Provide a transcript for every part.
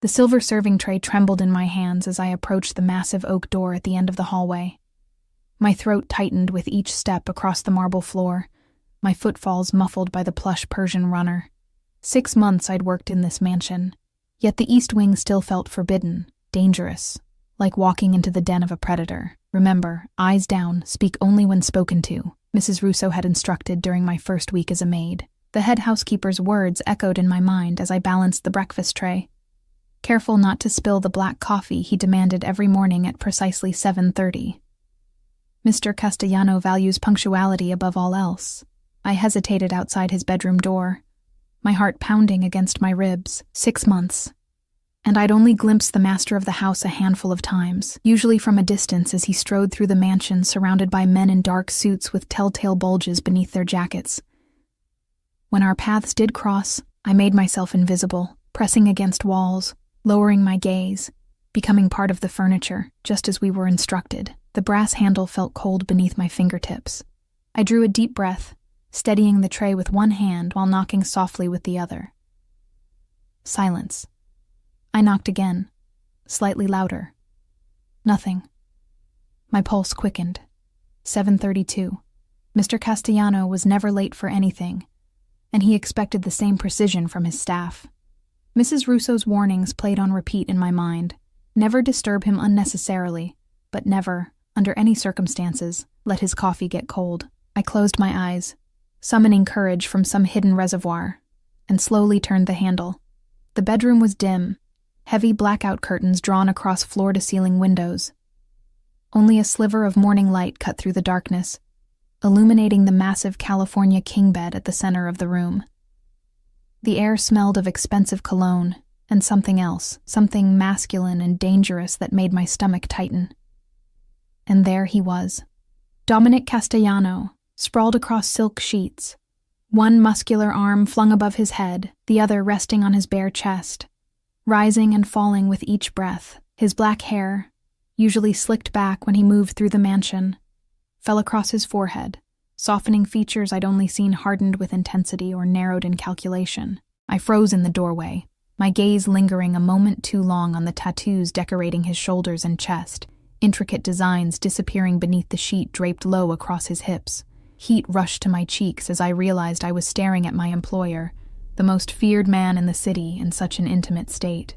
The silver serving tray trembled in my hands as I approached the massive oak door at the end of the hallway. My throat tightened with each step across the marble floor, my footfalls muffled by the plush Persian runner. 6 months I'd worked in this mansion, yet the East Wing still felt forbidden, dangerous, like walking into the den of a predator. Remember, eyes down, speak only when spoken to, Mrs. Russo had instructed during my first week as a maid. The head housekeeper's words echoed in my mind as I balanced the breakfast tray. Careful not to spill the black coffee he demanded every morning at precisely 7:30. Mr. Castellano values punctuality above all else. I hesitated outside his bedroom door, my heart pounding against my ribs. 6 months. And I'd only glimpsed the master of the house a handful of times, usually from a distance as he strode through the mansion surrounded by men in dark suits with telltale bulges beneath their jackets. When our paths did cross, I made myself invisible, pressing against walls, lowering my gaze, becoming part of the furniture, just as we were instructed. The brass handle felt cold beneath my fingertips. I drew a deep breath, steadying the tray with one hand while knocking softly with the other. Silence. I knocked again, slightly louder. Nothing. My pulse quickened. 7:32. Mr. Castellano was never late for anything, and he expected the same precision from his staff. Mrs. Russo's warnings played on repeat in my mind. Never disturb him unnecessarily, but never, under any circumstances, let his coffee get cold. I closed my eyes, summoning courage from some hidden reservoir, and slowly turned the handle. The bedroom was dim, heavy blackout curtains drawn across floor-to-ceiling windows. Only a sliver of morning light cut through the darkness, illuminating the massive California king bed at the center of the room. The air smelled of expensive cologne and something else, something masculine and dangerous that made my stomach tighten. And there he was, Dominic Castellano, sprawled across silk sheets, one muscular arm flung above his head, the other resting on his bare chest, rising and falling with each breath. His black hair, usually slicked back when he moved through the mansion, fell across his forehead, softening features I'd only seen hardened with intensity or narrowed in calculation. I froze in the doorway, my gaze lingering a moment too long on the tattoos decorating his shoulders and chest, intricate designs disappearing beneath the sheet draped low across his hips. Heat rushed to my cheeks as I realized I was staring at my employer, the most feared man in the city in such an intimate state.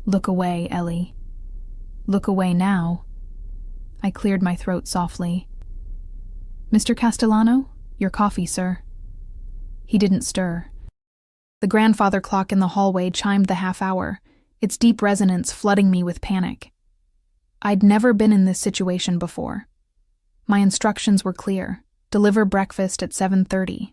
Look away, Ellie. Look away now. I cleared my throat softly. Mr. Castellano, your coffee, sir. He didn't stir. The grandfather clock in the hallway chimed the half-hour, its deep resonance flooding me with panic. I'd never been in this situation before. My instructions were clear: deliver breakfast at 7:30.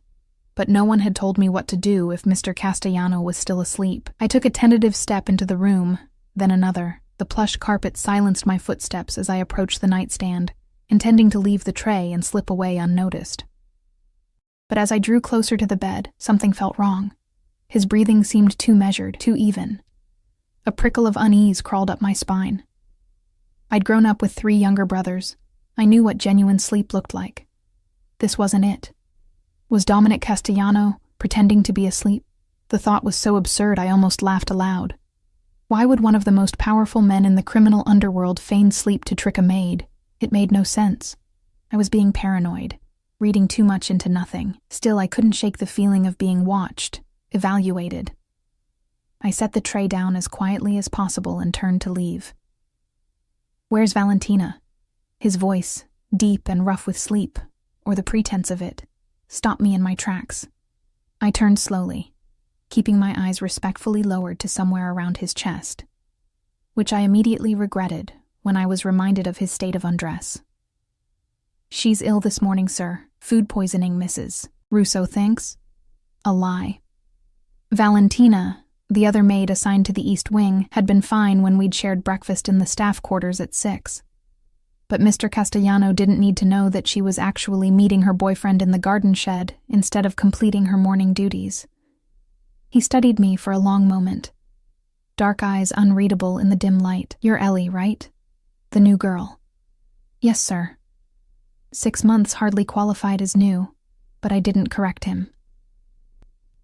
But no one had told me what to do if Mr. Castellano was still asleep. I took a tentative step into the room, then another. The plush carpet silenced my footsteps as I approached the nightstand, intending to leave the tray and slip away unnoticed. But as I drew closer to the bed, something felt wrong. His breathing seemed too measured, too even. A prickle of unease crawled up my spine. I'd grown up with 3 younger brothers. I knew what genuine sleep looked like. This wasn't it. Was Dominic Castellano pretending to be asleep? The thought was so absurd I almost laughed aloud. Why would one of the most powerful men in the criminal underworld feign sleep to trick a maid? It made no sense. I was being paranoid, reading too much into nothing. Still, I couldn't shake the feeling of being watched, evaluated. I set the tray down as quietly as possible and turned to leave. Where's Valentina? His voice, deep and rough with sleep, or the pretense of it, stopped me in my tracks. I turned slowly, keeping my eyes respectfully lowered to somewhere around his chest, which I immediately regretted when I was reminded of his state of undress. She's ill this morning, sir. Food poisoning, Mrs. Russo thinks. A lie. Valentina, the other maid assigned to the East Wing, had been fine when we'd shared breakfast in the staff quarters at 6. But Mr. Castellano didn't need to know that she was actually meeting her boyfriend in the garden shed instead of completing her morning duties. He studied me for a long moment, dark eyes unreadable in the dim light. You're Ellie, right? The new girl. Yes, sir. 6 months hardly qualified as new, but I didn't correct him.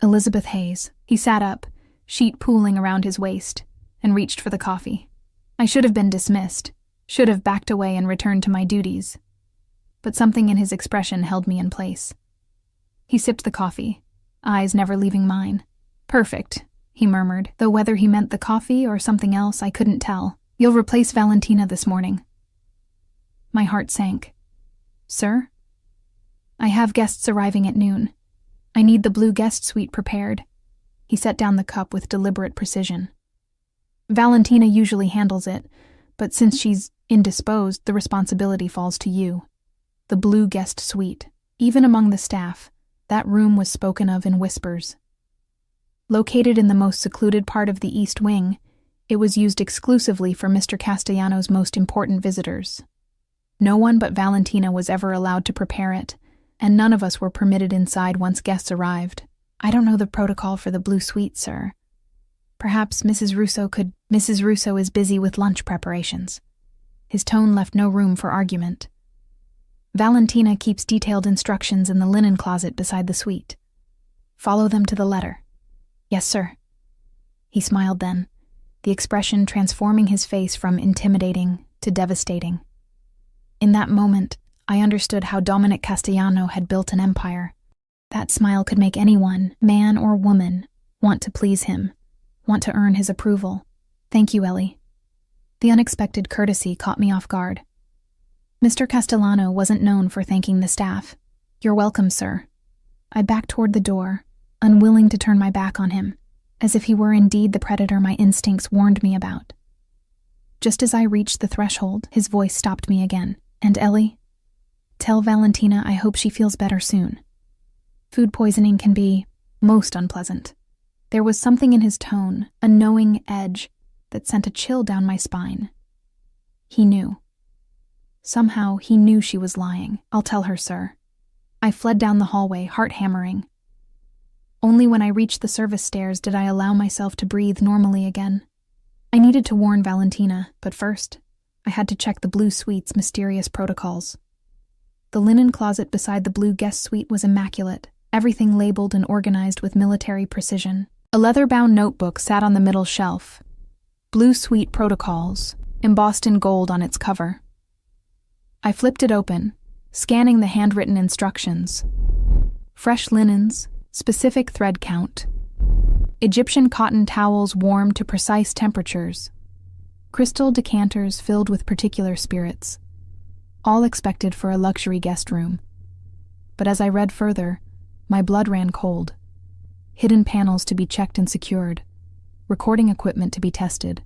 Elizabeth Hayes. He sat up, sheet pooling around his waist, and reached for the coffee. I should have been dismissed, should have backed away and returned to my duties. But something in his expression held me in place. He sipped the coffee, eyes never leaving mine. "Perfect," he murmured, though whether he meant the coffee or something else I couldn't tell. "You'll replace Valentina this morning." My heart sank. "Sir?" "I have guests arriving at noon. I need the blue guest suite prepared." He set down the cup with deliberate precision. "Valentina usually handles it, but since she's indisposed, the responsibility falls to you. The blue guest suite. Even among the staff, that room was spoken of in whispers. Located in the most secluded part of the East Wing, it was used exclusively for Mr. Castellano's most important visitors. No one but Valentina was ever allowed to prepare it, and none of us were permitted inside once guests arrived. I don't know the protocol for the blue suite, sir. Perhaps Mrs. Russo could— Mrs. Russo is busy with lunch preparations." His tone left no room for argument. "Valentina keeps detailed instructions in the linen closet beside the suite. Follow them to the letter." "Yes, sir." He smiled then, the expression transforming his face from intimidating to devastating. In that moment, I understood how Dominic Castellano had built an empire. That smile could make anyone, man or woman, want to please him, want to earn his approval. "Thank you, Ellie." The unexpected courtesy caught me off guard. Mr. Castellano wasn't known for thanking the staff. "You're welcome, sir." I backed toward the door, unwilling to turn my back on him, as if he were indeed the predator my instincts warned me about. Just as I reached the threshold, his voice stopped me again. "And Ellie, tell Valentina I hope she feels better soon. Food poisoning can be most unpleasant." There was something in his tone, a knowing edge, that sent a chill down my spine. He knew. Somehow he knew she was lying. "I'll tell her, sir." I fled down the hallway, heart hammering. Only when I reached the service stairs did I allow myself to breathe normally again. I needed to warn Valentina, but first, I had to check the blue suite's mysterious protocols. The linen closet beside the blue guest suite was immaculate, everything labeled and organized with military precision. A leather-bound notebook sat on the middle shelf. "Blue Suite Protocols," embossed in gold on its cover. I flipped it open, scanning the handwritten instructions. Fresh linens, specific thread count. Egyptian cotton towels warmed to precise temperatures. Crystal decanters filled with particular spirits. All expected for a luxury guest room. But as I read further, my blood ran cold. Hidden panels to be checked and secured. Recording equipment to be tested.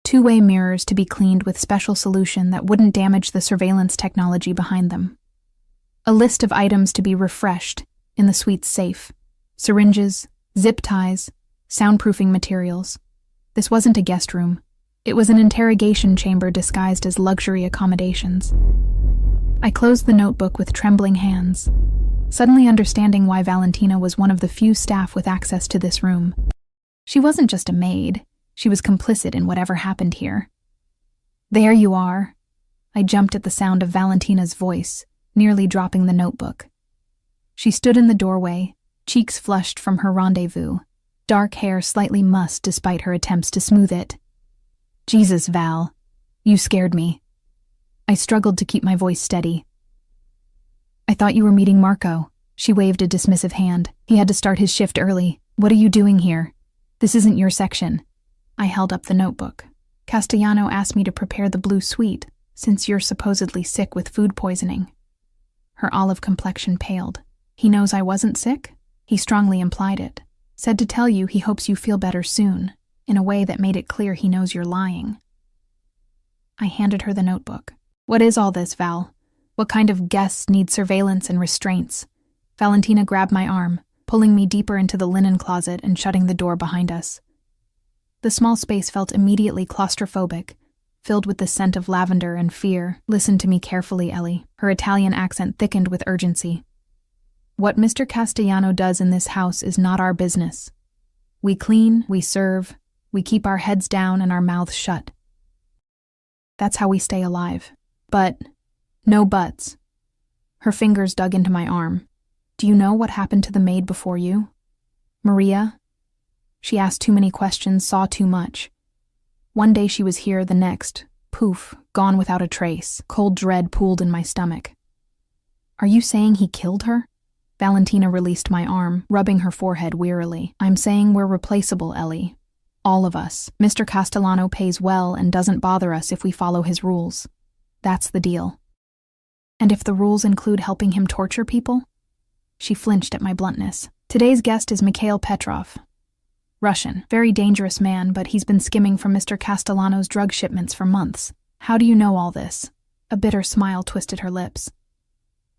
Two-way mirrors to be cleaned with special solution that wouldn't damage the surveillance technology behind them. A list of items to be refreshed in the suite's safe. Syringes, zip ties, soundproofing materials. This wasn't a guest room. It was an interrogation chamber disguised as luxury accommodations. I closed the notebook with trembling hands, suddenly understanding why Valentina was one of the few staff with access to this room. She wasn't just a maid. She was complicit in whatever happened here. "There you are." I jumped at the sound of Valentina's voice, nearly dropping the notebook. She stood in the doorway, cheeks flushed from her rendezvous, dark hair slightly mussed despite her attempts to smooth it. "Jesus, Val, you scared me." I struggled to keep my voice steady. "I thought you were meeting Marco." She waved a dismissive hand. "He had to start his shift early. What are you doing here? This isn't your section." I held up the notebook. "Castellano asked me to prepare the blue suite, since you're supposedly sick with food poisoning." Her olive complexion paled. "He knows I wasn't sick?" He strongly implied it. "Said to tell you he hopes you feel better soon, in a way that made it clear he knows you're lying." I handed her the notebook. "What is all this, Val? What kind of guests need surveillance and restraints?" Valentina grabbed my arm, pulling me deeper into the linen closet and shutting the door behind us. The small space felt immediately claustrophobic, filled with the scent of lavender and fear. "Listen to me carefully, Ellie." Her Italian accent thickened with urgency. "What Mr. Castellano does in this house is not our business. We clean, we serve, we keep our heads down and our mouths shut. That's how we stay alive. But, no buts." Her fingers dug into my arm. "Do you know what happened to the maid before you? Maria? She asked too many questions, saw too much. One day she was here, the next, poof, gone without a trace. Cold dread pooled in my stomach. Are you saying he killed her? Valentina released my arm, rubbing her forehead wearily. I'm saying we're replaceable, Ellie. All of us. Mr. Castellano pays well and doesn't bother us if we follow his rules. That's the deal. And if the rules include helping him torture people? She flinched at my bluntness. Today's guest is Mikhail Petrov. Russian. Very dangerous man, but he's been skimming from Mr. Castellano's drug shipments for months. How do you know all this? A bitter smile twisted her lips.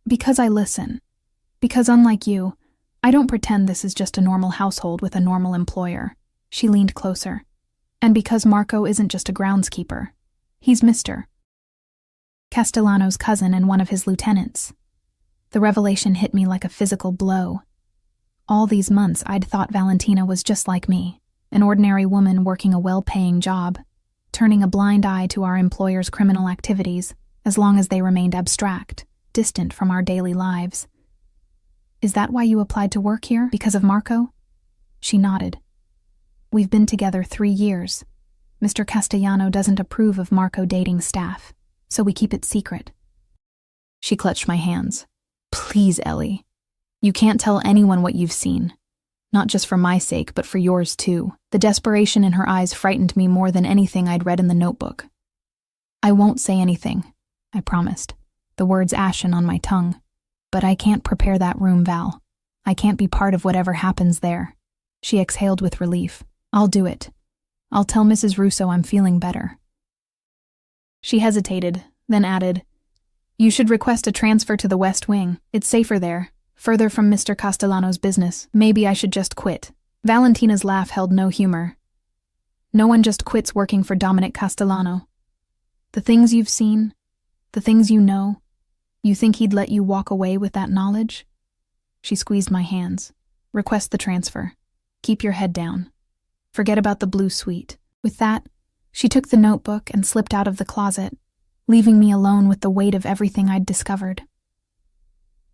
Because I listen. Because unlike you, I don't pretend this is just a normal household with a normal employer. She leaned closer. And because Marco isn't just a groundskeeper. He's Mr. Castellano's cousin and one of his lieutenants. The revelation hit me like a physical blow. All these months I'd thought Valentina was just like me, an ordinary woman working a well-paying job, turning a blind eye to our employer's criminal activities as long as they remained abstract, distant from our daily lives. Is that why you applied to work here? Because of Marco? She nodded. We've been together 3 years. Mr. Castellano doesn't approve of Marco dating staff, so we keep it secret. She clutched my hands. Please, Ellie. You can't tell anyone what you've seen. Not just for my sake, but for yours too. The desperation in her eyes frightened me more than anything I'd read in the notebook. I won't say anything, I promised, the words ashen on my tongue. But I can't prepare that room, Val. I can't be part of whatever happens there. She exhaled with relief. I'll do it. I'll tell Mrs. Russo I'm feeling better. She hesitated, then added, You should request a transfer to the West Wing. It's safer there, further from Mr. Castellano's business. Maybe I should just quit. Valentina's laugh held no humor. No one just quits working for Dominic Castellano. The things you've seen, the things you know, you think he'd let you walk away with that knowledge? She squeezed my hands. Request the transfer. Keep your head down. Forget about the blue suite. With that, she took the notebook and slipped out of the closet, leaving me alone with the weight of everything I'd discovered.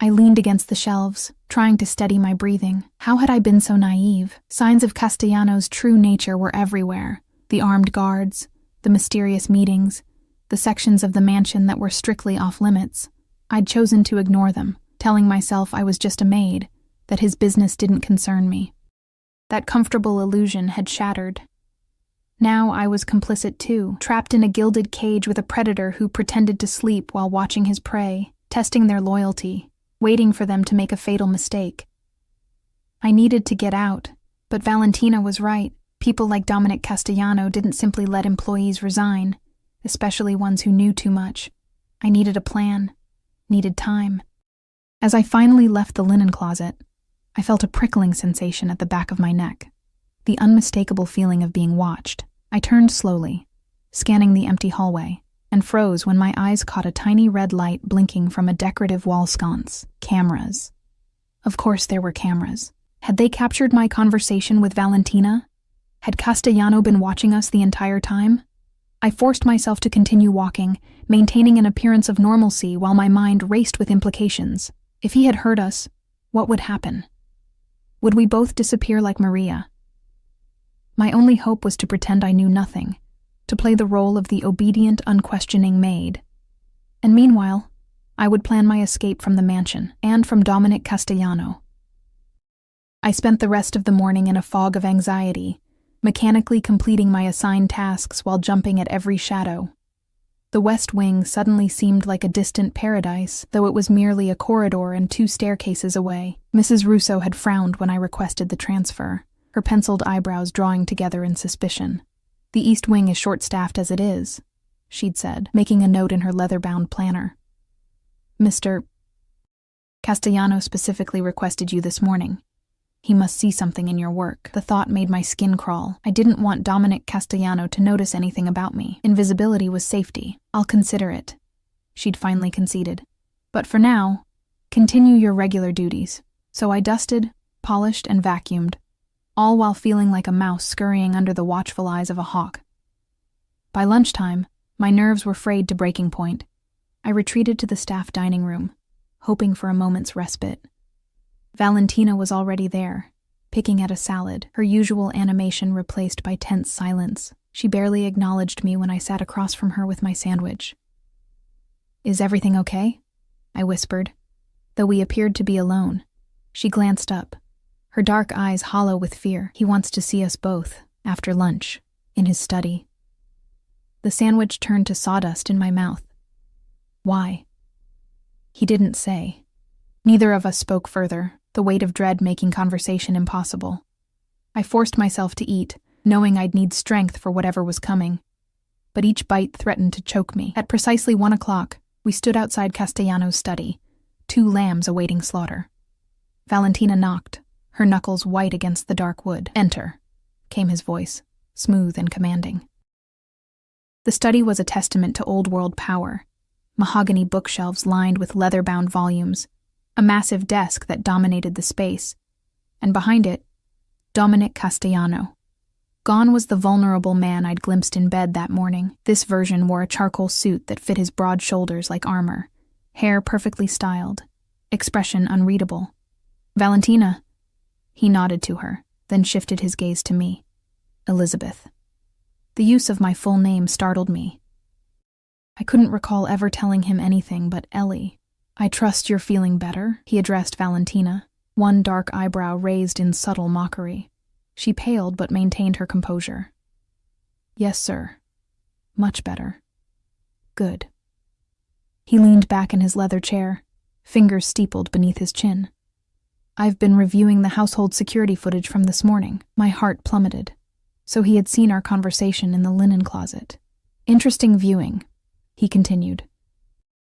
I leaned against the shelves, trying to steady my breathing. How had I been so naive? Signs of Castellano's true nature were everywhere. The armed guards, the mysterious meetings, the sections of the mansion that were strictly off-limits. I'd chosen to ignore them, telling myself I was just a maid, that his business didn't concern me. That comfortable illusion had shattered. Now I was complicit too, trapped in a gilded cage with a predator who pretended to sleep while watching his prey, testing their loyalty, waiting for them to make a fatal mistake. I needed to get out, but Valentina was right. People like Dominic Castellano didn't simply let employees resign, especially ones who knew too much. I needed a plan, needed time. As I finally left the linen closet, I felt a prickling sensation at the back of my neck, the unmistakable feeling of being watched. I turned slowly, scanning the empty hallway, and froze when my eyes caught a tiny red light blinking from a decorative wall sconce. Cameras. Of course there were cameras. Had they captured my conversation with Valentina? Had Castellano been watching us the entire time? I forced myself to continue walking, maintaining an appearance of normalcy while my mind raced with implications. If he had heard us, what would happen? Would we both disappear like Maria? My only hope was to pretend I knew nothing, to play the role of the obedient, unquestioning maid. And meanwhile, I would plan my escape from the mansion and from Dominic Castellano. I spent the rest of the morning in a fog of anxiety, mechanically completing my assigned tasks while jumping at every shadow. The West Wing suddenly seemed like a distant paradise, though it was merely a corridor and 2 staircases away. Mrs. Russo had frowned when I requested the transfer, her penciled eyebrows drawing together in suspicion. The East Wing is short-staffed as it is, she'd said, making a note in her leather-bound planner. Mr. Castellano specifically requested you this morning. He must see something in your work. The thought made my skin crawl. I didn't want Dominic Castellano to notice anything about me. Invisibility was safety. I'll consider it, she'd finally conceded. But for now, continue your regular duties. So I dusted, polished, and vacuumed, all while feeling like a mouse scurrying under the watchful eyes of a hawk. By lunchtime, my nerves were frayed to breaking point. I retreated to the staff dining room, hoping for a moment's respite. Valentina was already there, picking at a salad, her usual animation replaced by tense silence. She barely acknowledged me when I sat across from her with my sandwich. "Is everything okay?" I whispered. Though we appeared to be alone, she glanced up, her dark eyes hollow with fear. "He wants to see us both, after lunch, in his study." The sandwich turned to sawdust in my mouth. "Why?" He didn't say. Neither of us spoke further, the weight of dread making conversation impossible. I forced myself to eat, knowing I'd need strength for whatever was coming. But each bite threatened to choke me. At precisely 1 o'clock, we stood outside Castellano's study, 2 lambs awaiting slaughter. Valentina knocked, her knuckles white against the dark wood. "Enter," came his voice, smooth and commanding. The study was a testament to old-world power. Mahogany bookshelves lined with leather-bound volumes, a massive desk that dominated the space, and behind it, Dominic Castellano. Gone was the vulnerable man I'd glimpsed in bed that morning. This version wore a charcoal suit that fit his broad shoulders like armor, hair perfectly styled, expression unreadable. "Valentina." He nodded to her, then shifted his gaze to me. "Elizabeth." The use of my full name startled me. I couldn't recall ever telling him anything but Ellie. "I trust you're feeling better," he addressed Valentina, one dark eyebrow raised in subtle mockery. She paled but maintained her composure. "Yes, sir. Much better." "Good." He leaned back in his leather chair, fingers steepled beneath his chin. "I've been reviewing the household security footage from this morning." My heart plummeted. So he had seen our conversation in the linen closet. "Interesting viewing," he continued.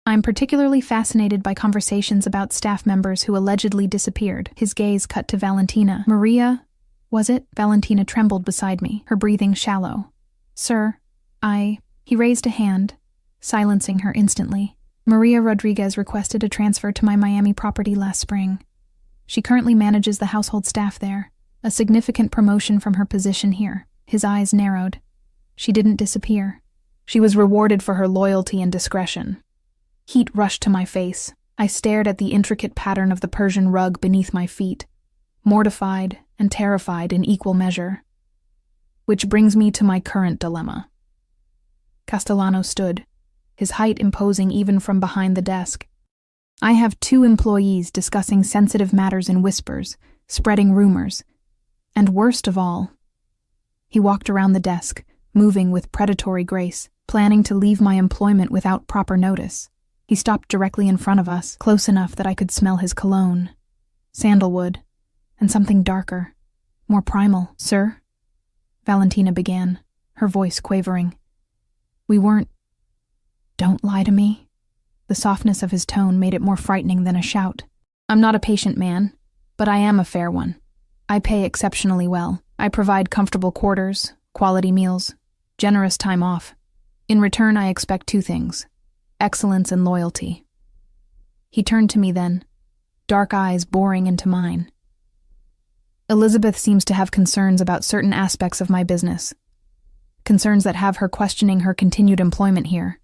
"I'm particularly fascinated by conversations about staff members who allegedly disappeared." His gaze cut to Valentina. "Maria, was it?" Valentina trembled beside me, her breathing shallow. "Sir, He raised a hand, silencing her instantly. "Maria Rodriguez requested a transfer to my Miami property last spring. She currently manages the household staff there, a significant promotion from her position here." His eyes narrowed. "She didn't disappear. She was rewarded for her loyalty and discretion." Heat rushed to my face. I stared at the intricate pattern of the Persian rug beneath my feet, mortified and terrified in equal measure. Which brings me to my current dilemma. Castellano stood, his height imposing even from behind the desk. "I have 2 employees discussing sensitive matters in whispers, spreading rumors. And worst of all..." He walked around the desk, moving with predatory grace, planning to leave my employment without proper notice. He stopped directly in front of us, close enough that I could smell his cologne. Sandalwood, and something darker, more primal. "Sir?" Valentina began, her voice quavering. "We weren't..." "Don't lie to me." The softness of his tone made it more frightening than a shout. "I'm not a patient man, but I am a fair one. I pay exceptionally well. I provide comfortable quarters, quality meals, generous time off. In return, I expect 2 things: excellence and loyalty." He turned to me then, dark eyes boring into mine. "Elizabeth seems to have concerns about certain aspects of my business. Concerns that have her questioning her continued employment here."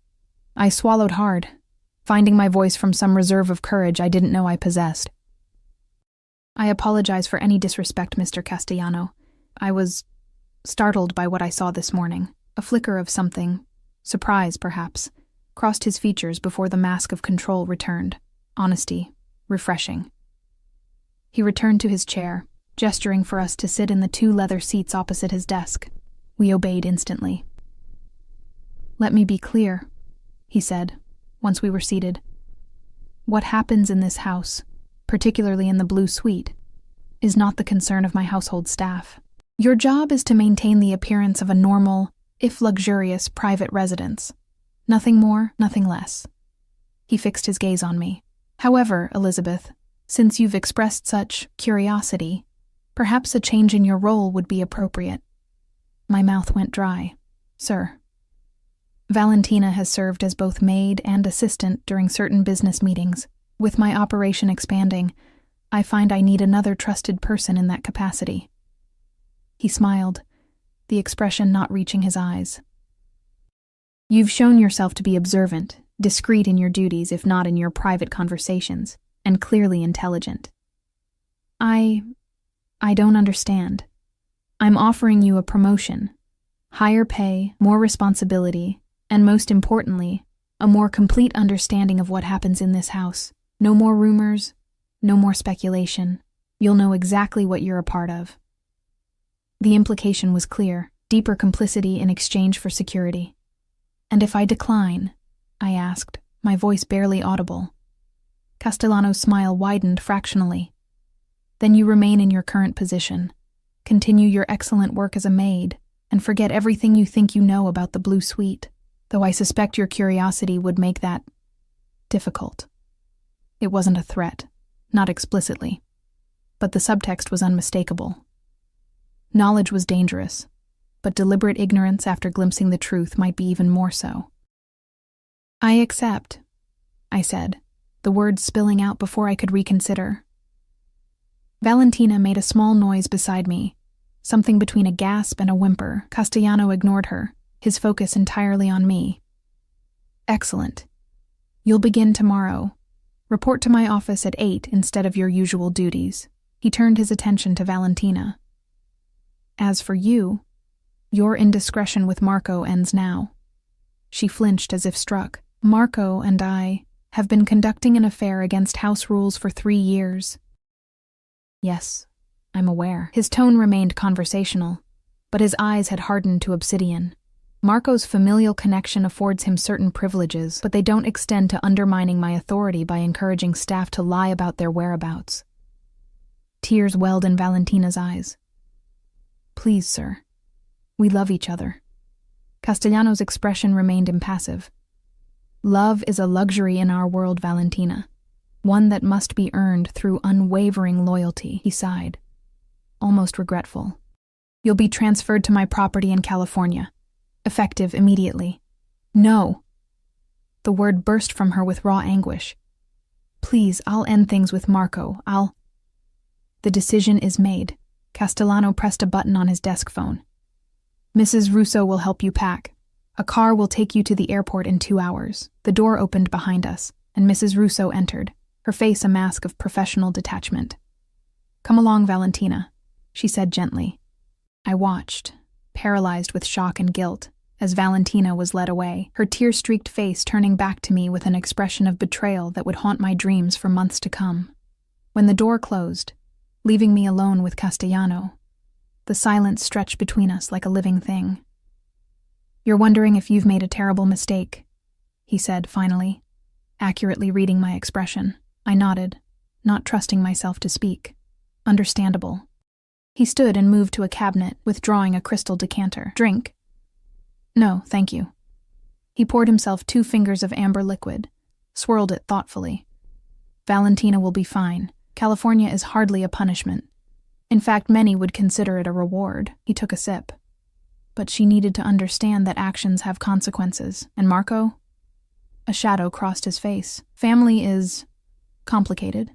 I swallowed hard, finding my voice from some reserve of courage I didn't know I possessed. "I apologize for any disrespect, Mr. Castellano. I was startled by what I saw this morning." A flicker of something, surprise perhaps, crossed his features before the mask of control returned. Honesty, refreshing. He returned to his chair, gesturing for us to sit in the 2 leather seats opposite his desk. We obeyed instantly. "Let me be clear," he said, once we were seated. "What happens in this house, particularly in the Blue Suite, is not the concern of my household staff. Your job is to maintain the appearance of a normal, if luxurious, private residence. Nothing more, nothing less." He fixed his gaze on me. "However, Elizabeth, since you've expressed such curiosity, perhaps a change in your role would be appropriate." My mouth went dry. "Sir." Valentina has served as both maid and assistant during certain business meetings. With my operation expanding, I find I need another trusted person in that capacity. He smiled, the expression not reaching his eyes. "You've shown yourself to be observant, discreet in your duties if not in your private conversations, and clearly intelligent. I don't understand. I'm offering you a promotion. Higher pay, more responsibility, and most importantly, a more complete understanding of what happens in this house. No more rumors, no more speculation. You'll know exactly what you're a part of. The implication was clear, deeper complicity in exchange for security. And if I decline? I asked, my voice barely audible. Castellano's smile widened fractionally. Then you remain in your current position. Continue your excellent work as a maid, and forget everything you think you know about the Blue Suite, though I suspect your curiosity would make that difficult. It wasn't a threat, not explicitly, but the subtext was unmistakable. Knowledge was dangerous, but deliberate ignorance after glimpsing the truth might be even more so. I accept, I said, the words spilling out before I could reconsider. Valentina made a small noise beside me, something between a gasp and a whimper. Castellano ignored her, his focus entirely on me. Excellent. You'll begin tomorrow. Report to my office at 8 instead of your usual duties. He turned his attention to Valentina. As for you, your indiscretion with Marco ends now. She flinched as if struck. Marco and I have been conducting an affair against house rules for 3 years. Yes, I'm aware. His tone remained conversational, but his eyes had hardened to obsidian. Marco's familial connection affords him certain privileges, but they don't extend to undermining my authority by encouraging staff to lie about their whereabouts. Tears welled in Valentina's eyes. Please, sir. We love each other. Castellano's expression remained impassive. Love is a luxury in our world, Valentina. One that must be earned through unwavering loyalty, he sighed, almost regretful. You'll be transferred to my property in California, effective immediately. No. The word burst from her with raw anguish. Please, I'll end things with Marco. The decision is made. Castellano pressed a button on his desk phone. Mrs. Russo will help you pack. A car will take you to the airport in 2 hours. The door opened behind us, and Mrs. Russo entered, her face a mask of professional detachment. Come along, Valentina, she said gently. I watched, paralyzed with shock and guilt, as Valentina was led away, her tear-streaked face turning back to me with an expression of betrayal that would haunt my dreams for months to come. When the door closed, leaving me alone with Castellano, the silence stretched between us like a living thing. You're wondering if you've made a terrible mistake, he said finally, accurately reading my expression. I nodded, not trusting myself to speak. Understandable. He stood and moved to a cabinet, withdrawing a crystal decanter. Drink? No, thank you. He poured himself 2 fingers of amber liquid, swirled it thoughtfully. Valentina will be fine. California is hardly a punishment. In fact, many would consider it a reward. He took a sip. But she needed to understand that actions have consequences. And Marco? A shadow crossed his face. Family is complicated.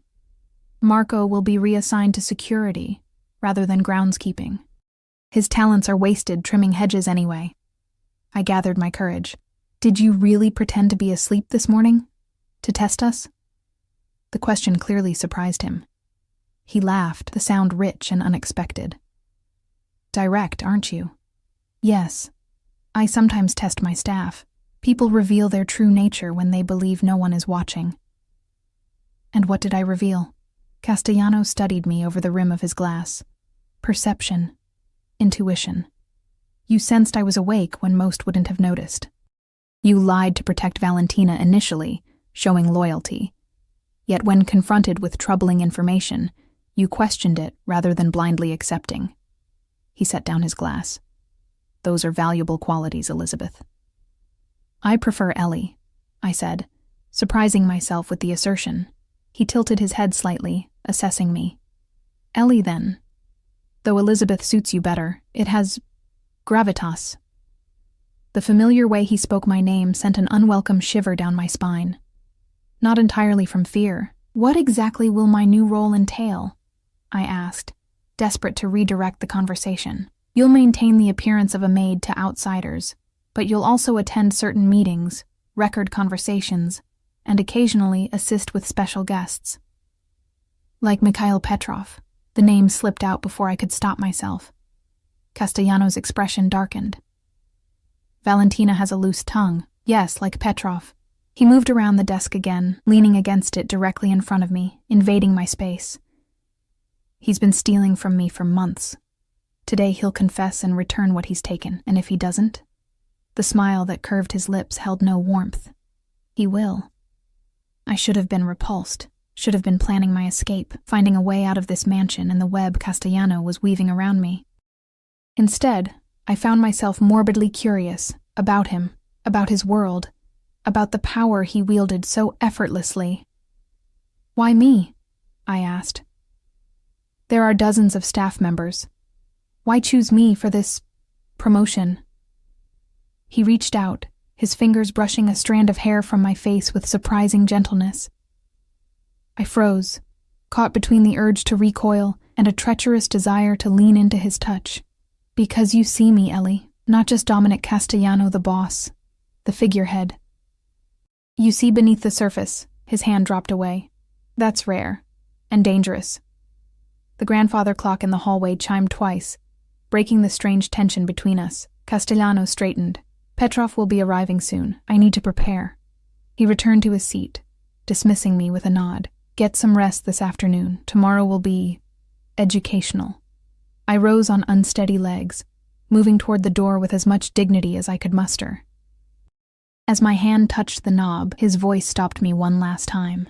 Marco will be reassigned to security rather than groundskeeping. His talents are wasted trimming hedges anyway. I gathered my courage. Did you really pretend to be asleep this morning? To test us? The question clearly surprised him. He laughed, the sound rich and unexpected. Direct, aren't you? Yes. I sometimes test my staff. People reveal their true nature when they believe no one is watching. And what did I reveal? Castellano studied me over the rim of his glass. Perception. Intuition. You sensed I was awake when most wouldn't have noticed. You lied to protect Valentina initially, showing loyalty. Yet when confronted with troubling information, you questioned it rather than blindly accepting. He set down his glass. Those are valuable qualities, Elizabeth. I prefer Ellie, I said, surprising myself with the assertion. He tilted his head slightly, assessing me. Ellie, then. Though Elizabeth suits you better, it has gravitas. The familiar way he spoke my name sent an unwelcome shiver down my spine. Not entirely from fear. What exactly will my new role entail? I asked, desperate to redirect the conversation. You'll maintain the appearance of a maid to outsiders, but you'll also attend certain meetings, record conversations, and occasionally assist with special guests. Like Mikhail Petrov, The name slipped out before I could stop myself. Castellano's expression darkened. Valentina has a loose tongue. Yes, like Petrov. He moved around the desk again, leaning against it directly in front of me, invading my space. He's been stealing from me for months. Today he'll confess and return what he's taken, and if he doesn't, the smile that curved his lips held no warmth. He will. I should have been repulsed, should have been planning my escape, finding a way out of this mansion and the web Castellano was weaving around me. Instead, I found myself morbidly curious about him, about his world, about the power he wielded so effortlessly. "Why me?" I asked. "There are dozens of staff members. Why choose me for this promotion?" He reached out, his fingers brushing a strand of hair from my face with surprising gentleness. I froze, caught between the urge to recoil and a treacherous desire to lean into his touch. "Because you see me, Ellie, not just Dominic Castellano the boss, the figurehead. You see beneath the surface." His hand dropped away. "That's rare, and dangerous." The grandfather clock in the hallway chimed twice, breaking the strange tension between us. Castellano straightened. "Petrov will be arriving soon. I need to prepare." He returned to his seat, dismissing me with a nod. "Get some rest this afternoon. Tomorrow will be educational." I rose on unsteady legs, moving toward the door with as much dignity as I could muster. As my hand touched the knob, his voice stopped me one last time.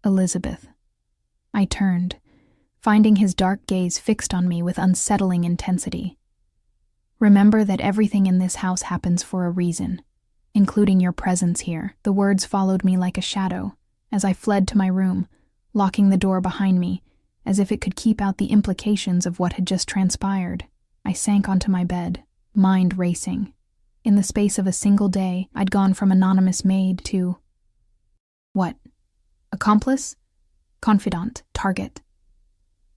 "Elizabeth." I turned, finding his dark gaze fixed on me with unsettling intensity. "Remember that everything in this house happens for a reason, including your presence here." The words followed me like a shadow as I fled to my room, locking the door behind me, as if it could keep out the implications of what had just transpired. I sank onto my bed, mind racing. In the space of a single day, I'd gone from anonymous maid to... what? Accomplice? Confidant? Target?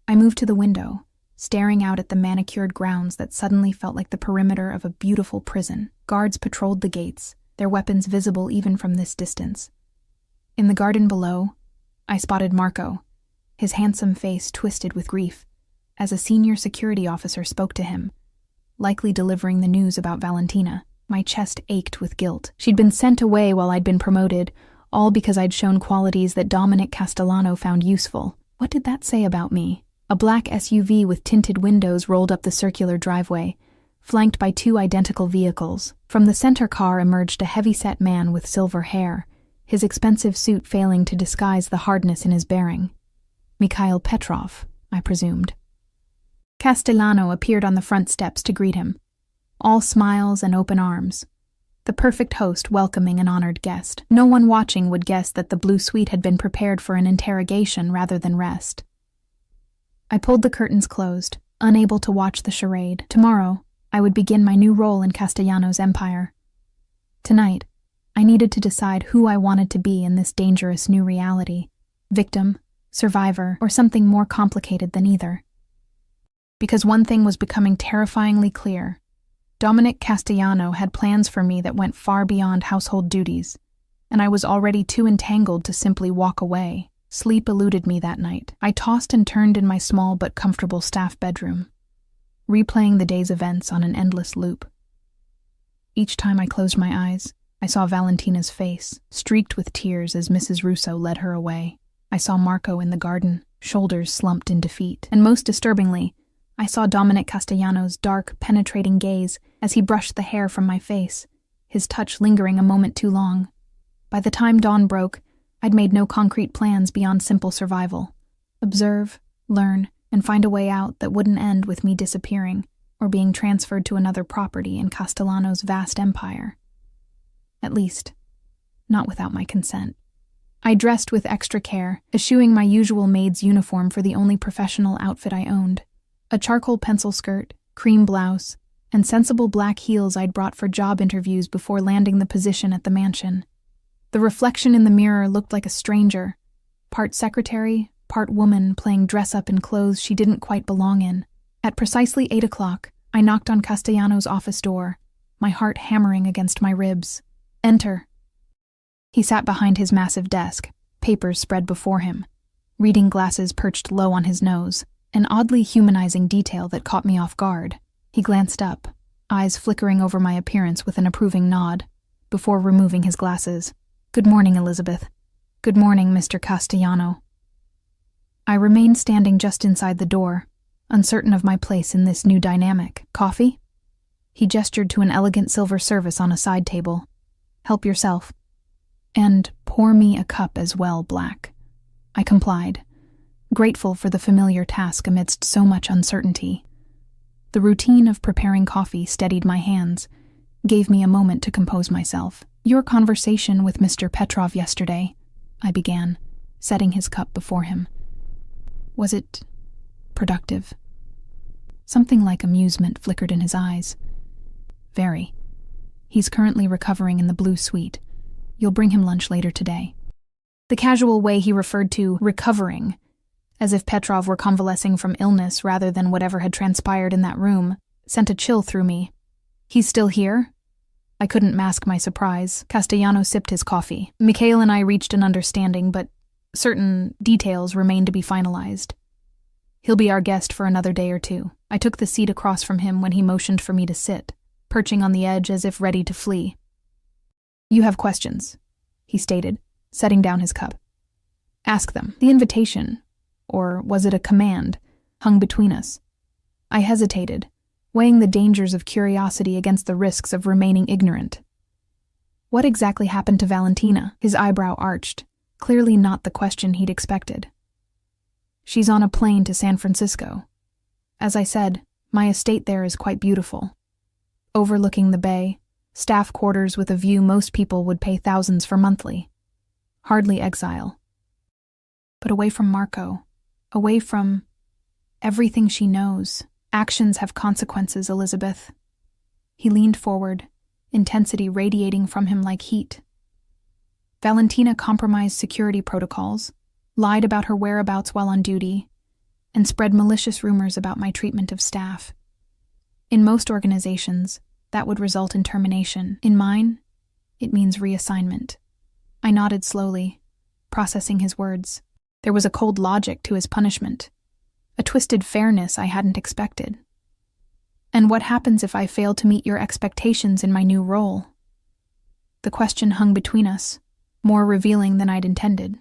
I moved to the window, staring out at the manicured grounds that suddenly felt like the perimeter of a beautiful prison. Guards patrolled the gates, their weapons visible even from this distance. In the garden below, I spotted Marco, his handsome face twisted with grief, as a senior security officer spoke to him, likely delivering the news about Valentina. My chest ached with guilt. She'd been sent away while I'd been promoted, all because I'd shown qualities that Dominic Castellano found useful. What did that say about me? A black SUV with tinted windows rolled up the circular driveway, flanked by two identical vehicles. From the center car emerged a heavy-set man with silver hair, his expensive suit failing to disguise the hardness in his bearing. Mikhail Petrov, I presumed. Castellano appeared on the front steps to greet him, all smiles and open arms. The perfect host welcoming an honored guest. No one watching would guess that the blue suite had been prepared for an interrogation rather than rest. I pulled the curtains closed, unable to watch the charade. Tomorrow, I would begin my new role in Castellano's empire. Tonight, I needed to decide who I wanted to be in this dangerous new reality. Victim, survivor, or something more complicated than either. Because one thing was becoming terrifyingly clear. Dominic Castellano had plans for me that went far beyond household duties, and I was already too entangled to simply walk away. Sleep eluded me that night. I tossed and turned in my small but comfortable staff bedroom, replaying the day's events on an endless loop. Each time I closed my eyes, I saw Valentina's face, streaked with tears as Mrs. Russo led her away. I saw Marco in the garden, shoulders slumped in defeat, and most disturbingly, I saw Dominic Castellano's dark, penetrating gaze as he brushed the hair from my face, his touch lingering a moment too long. By the time dawn broke, I'd made no concrete plans beyond simple survival. Observe, learn, and find a way out that wouldn't end with me disappearing or being transferred to another property in Castellano's vast empire. At least, not without my consent. I dressed with extra care, eschewing my usual maid's uniform for the only professional outfit I owned. A charcoal pencil skirt, cream blouse, and sensible black heels I'd brought for job interviews before landing the position at the mansion. The reflection in the mirror looked like a stranger, part secretary, part woman playing dress-up in clothes she didn't quite belong in. At precisely 8 o'clock, I knocked on Castellano's office door, my heart hammering against my ribs. "Enter." He sat behind his massive desk, papers spread before him, reading glasses perched low on his nose. an oddly humanizing detail that caught me off guard. He glanced up, eyes flickering over my appearance with an approving nod, before removing his glasses. "Good morning, Elizabeth." "Good morning, Mr. Castellano." I remained standing just inside the door, uncertain of my place in this new dynamic. "Coffee?" He gestured to an elegant silver service on a side table. "Help yourself. And pour me a cup as well, Black." I complied, grateful for the familiar task amidst so much uncertainty. The routine of preparing coffee steadied my hands, gave me a moment to compose myself. "Your conversation with Mr. Petrov yesterday," I began, setting his cup before him. "Was it productive?" Something like amusement flickered in his eyes. "Very. He's currently recovering in the Blue Suite. You'll bring him lunch later today." The casual way he referred to recovering, as if Petrov were convalescing from illness rather than whatever had transpired in that room, sent a chill through me. "He's still here?" I couldn't mask my surprise. Castellano sipped his coffee. Mikhail and I reached an understanding, but certain details remained to be finalized. "He'll be our guest for another day or two." I took the seat across from him when he motioned for me to sit, perching on the edge as if ready to flee. "You have questions," he stated, setting down his cup. "Ask them." The invitation, or was it a command, hung between us. I hesitated, weighing the dangers of curiosity against the risks of remaining ignorant. What exactly happened to Valentina? His eyebrow arched, clearly not the question he'd expected. "She's on a plane to San Francisco. As I said, my estate there is quite beautiful. Overlooking the bay, staff quarters with a view most people would pay thousands for monthly. Hardly exile. But away from Marco, away from everything she knows. Actions have consequences, Elizabeth." He leaned forward, intensity radiating from him like heat. "Valentina compromised security protocols, lied about her whereabouts while on duty, and spread malicious rumors about my treatment of staff. In most organizations, that would result in termination. In mine, it means reassignment." I nodded slowly, processing his words. There was a cold logic to his punishment, a twisted fairness I hadn't expected. "And what happens if I fail to meet your expectations in my new role?" The question hung between us, more revealing than I'd intended.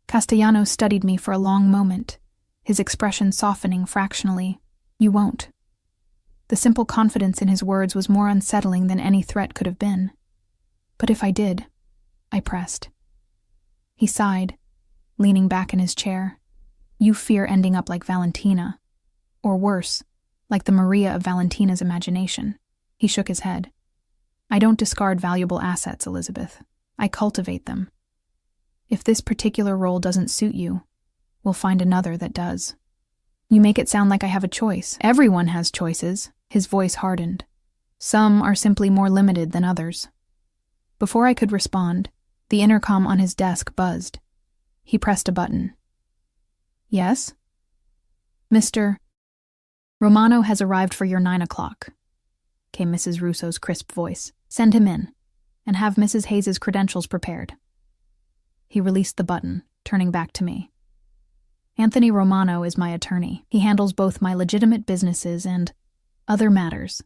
Castellano studied me for a long moment, his expression softening fractionally. "You won't." The simple confidence in his words was more unsettling than any threat could have been. "But if I did," I pressed. He sighed, leaning back in his chair. "You fear ending up like Valentina, or worse, like the Maria of Valentina's imagination." He shook his head. "I don't discard valuable assets, Elizabeth. I cultivate them. If this particular role doesn't suit you, we'll find another that does." "You make it sound like I have a choice." "Everyone has choices." His voice hardened. "Some are simply more limited than others." Before I could respond, the intercom on his desk buzzed. He pressed a button. "Yes?" "Mr. Romano has arrived for your 9 o'clock, came Mrs. Russo's crisp voice. "Send him in, and have Mrs. Hayes's credentials prepared." He released the button, turning back to me. "Anthony Romano is my attorney. He handles both my legitimate businesses and other matters.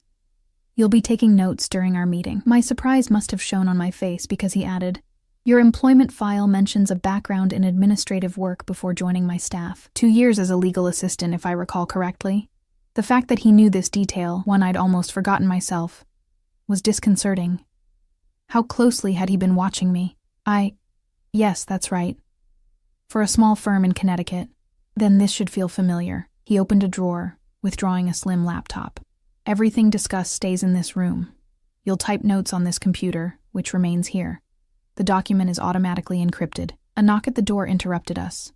You'll be taking notes during our meeting." My surprise must have shown on my face because he added, "Your employment file mentions a background in administrative work before joining my staff. 2 years as a legal assistant, if I recall correctly." The fact that he knew this detail, one I'd almost forgotten myself, was disconcerting. How closely had he been watching me? Yes, that's right. For a small firm in Connecticut. Then this should feel familiar. He opened a drawer, withdrawing a slim laptop. "Everything discussed stays in this room. You'll type notes on this computer, which remains here. The document is automatically encrypted." A knock at the door interrupted us.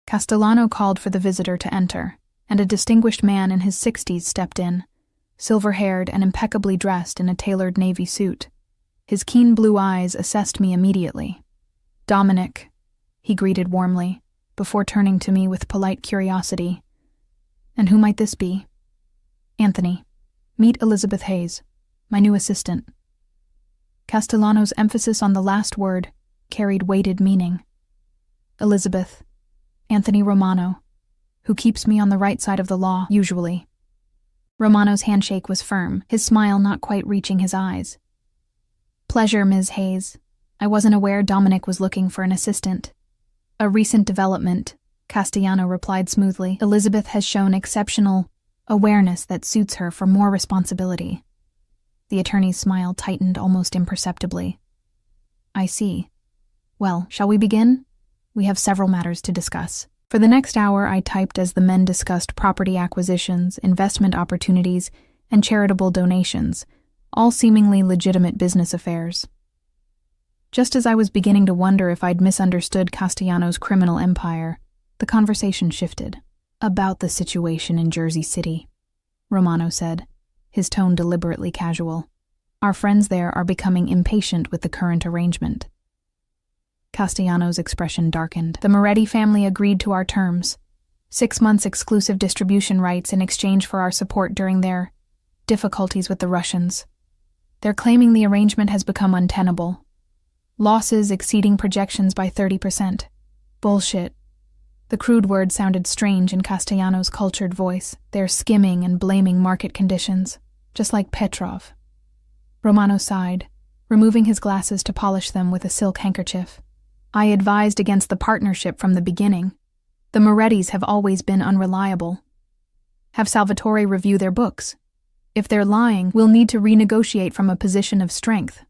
Castellano called for the visitor to enter, and a distinguished man in his 60s stepped in, silver-haired and impeccably dressed in a tailored navy suit. His keen blue eyes assessed me immediately. "Dominic," he greeted warmly, before turning to me with polite curiosity. "And who might this be?" "Anthony. Meet Elizabeth Hayes, my new assistant." Castellano's emphasis on the last word carried weighted meaning. "Elizabeth, Anthony Romano, who keeps me on the right side of the law, usually. Romano's handshake was firm, his smile not quite reaching his eyes. Pleasure, Ms. Hayes. I wasn't aware Dominic was looking for an assistant. A recent development, Castellano replied smoothly. Elizabeth has shown exceptional awareness that suits her for more responsibility. The attorney's smile tightened almost imperceptibly. I see. Well, shall we begin? We have several matters to discuss. For the next hour, I typed as the men discussed property acquisitions, investment opportunities, and charitable donations, all seemingly legitimate business affairs. Just as I was beginning to wonder if I'd misunderstood Castellano's criminal empire, the conversation shifted. About the situation in Jersey City, Romano said, his tone deliberately casual. Our friends there are becoming impatient with the current arrangement. Castellano's expression darkened. The Moretti family agreed to our terms. 6 months exclusive distribution rights in exchange for our support during their difficulties with the Russians. They're claiming the arrangement has become untenable. Losses exceeding projections by 30%. Bullshit. The crude word sounded strange in Castellano's cultured voice. They're skimming and blaming market conditions, just like Petrov. Romano sighed, removing his glasses to polish them with a silk handkerchief. I advised against the partnership from the beginning. The Morettis have always been unreliable. Have Salvatore review their books. If they're lying, we'll need to renegotiate from a position of strength.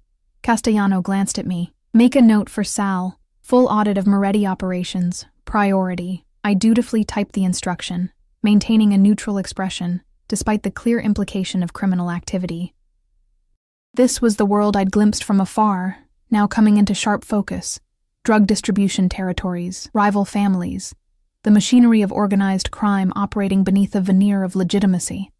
Castellano glanced at me. Make a note for Sal. Full audit of Moretti operations. Priority. I dutifully typed the instruction, maintaining a neutral expression, despite the clear implication of criminal activity. This was the world I'd glimpsed from afar, now coming into sharp focus. Drug distribution territories, rival families, the machinery of organized crime operating beneath a veneer of legitimacy.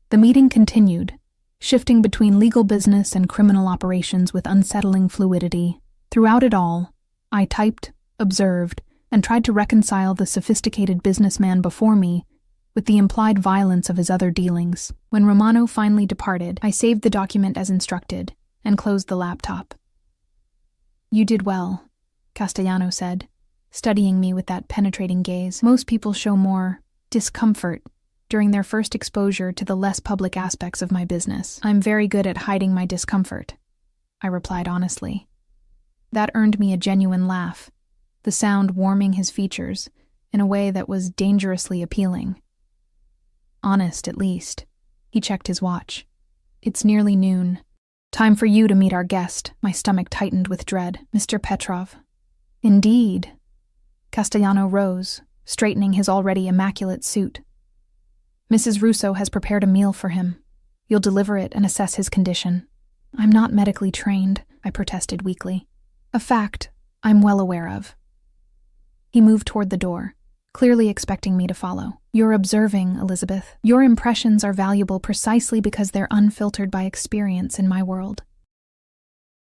The meeting continued, shifting between legal business and criminal operations with unsettling fluidity. Throughout it all, I typed, observed, and tried to reconcile the sophisticated businessman before me with the implied violence of his other dealings. When Romano finally departed, I saved the document as instructed and closed the laptop. You did well, Castellano said, studying me with that penetrating gaze. Most people show more discomfort during their first exposure to the less public aspects of my business. I'm very good at hiding my discomfort, I replied honestly. That earned me a genuine laugh, the sound warming his features in a way that was dangerously appealing. Honest, at least. He checked his watch. It's nearly noon. Time for you to meet our guest. My stomach tightened with dread. Mr. Petrov. Indeed. Castellano rose, straightening his already immaculate suit. Mrs. Russo has prepared a meal for him. You'll deliver it and assess his condition. I'm not medically trained, I protested weakly. A fact I'm well aware of. He moved toward the door, clearly expecting me to follow. You're observing, Elizabeth. Your impressions are valuable precisely because they're unfiltered by experience in my world.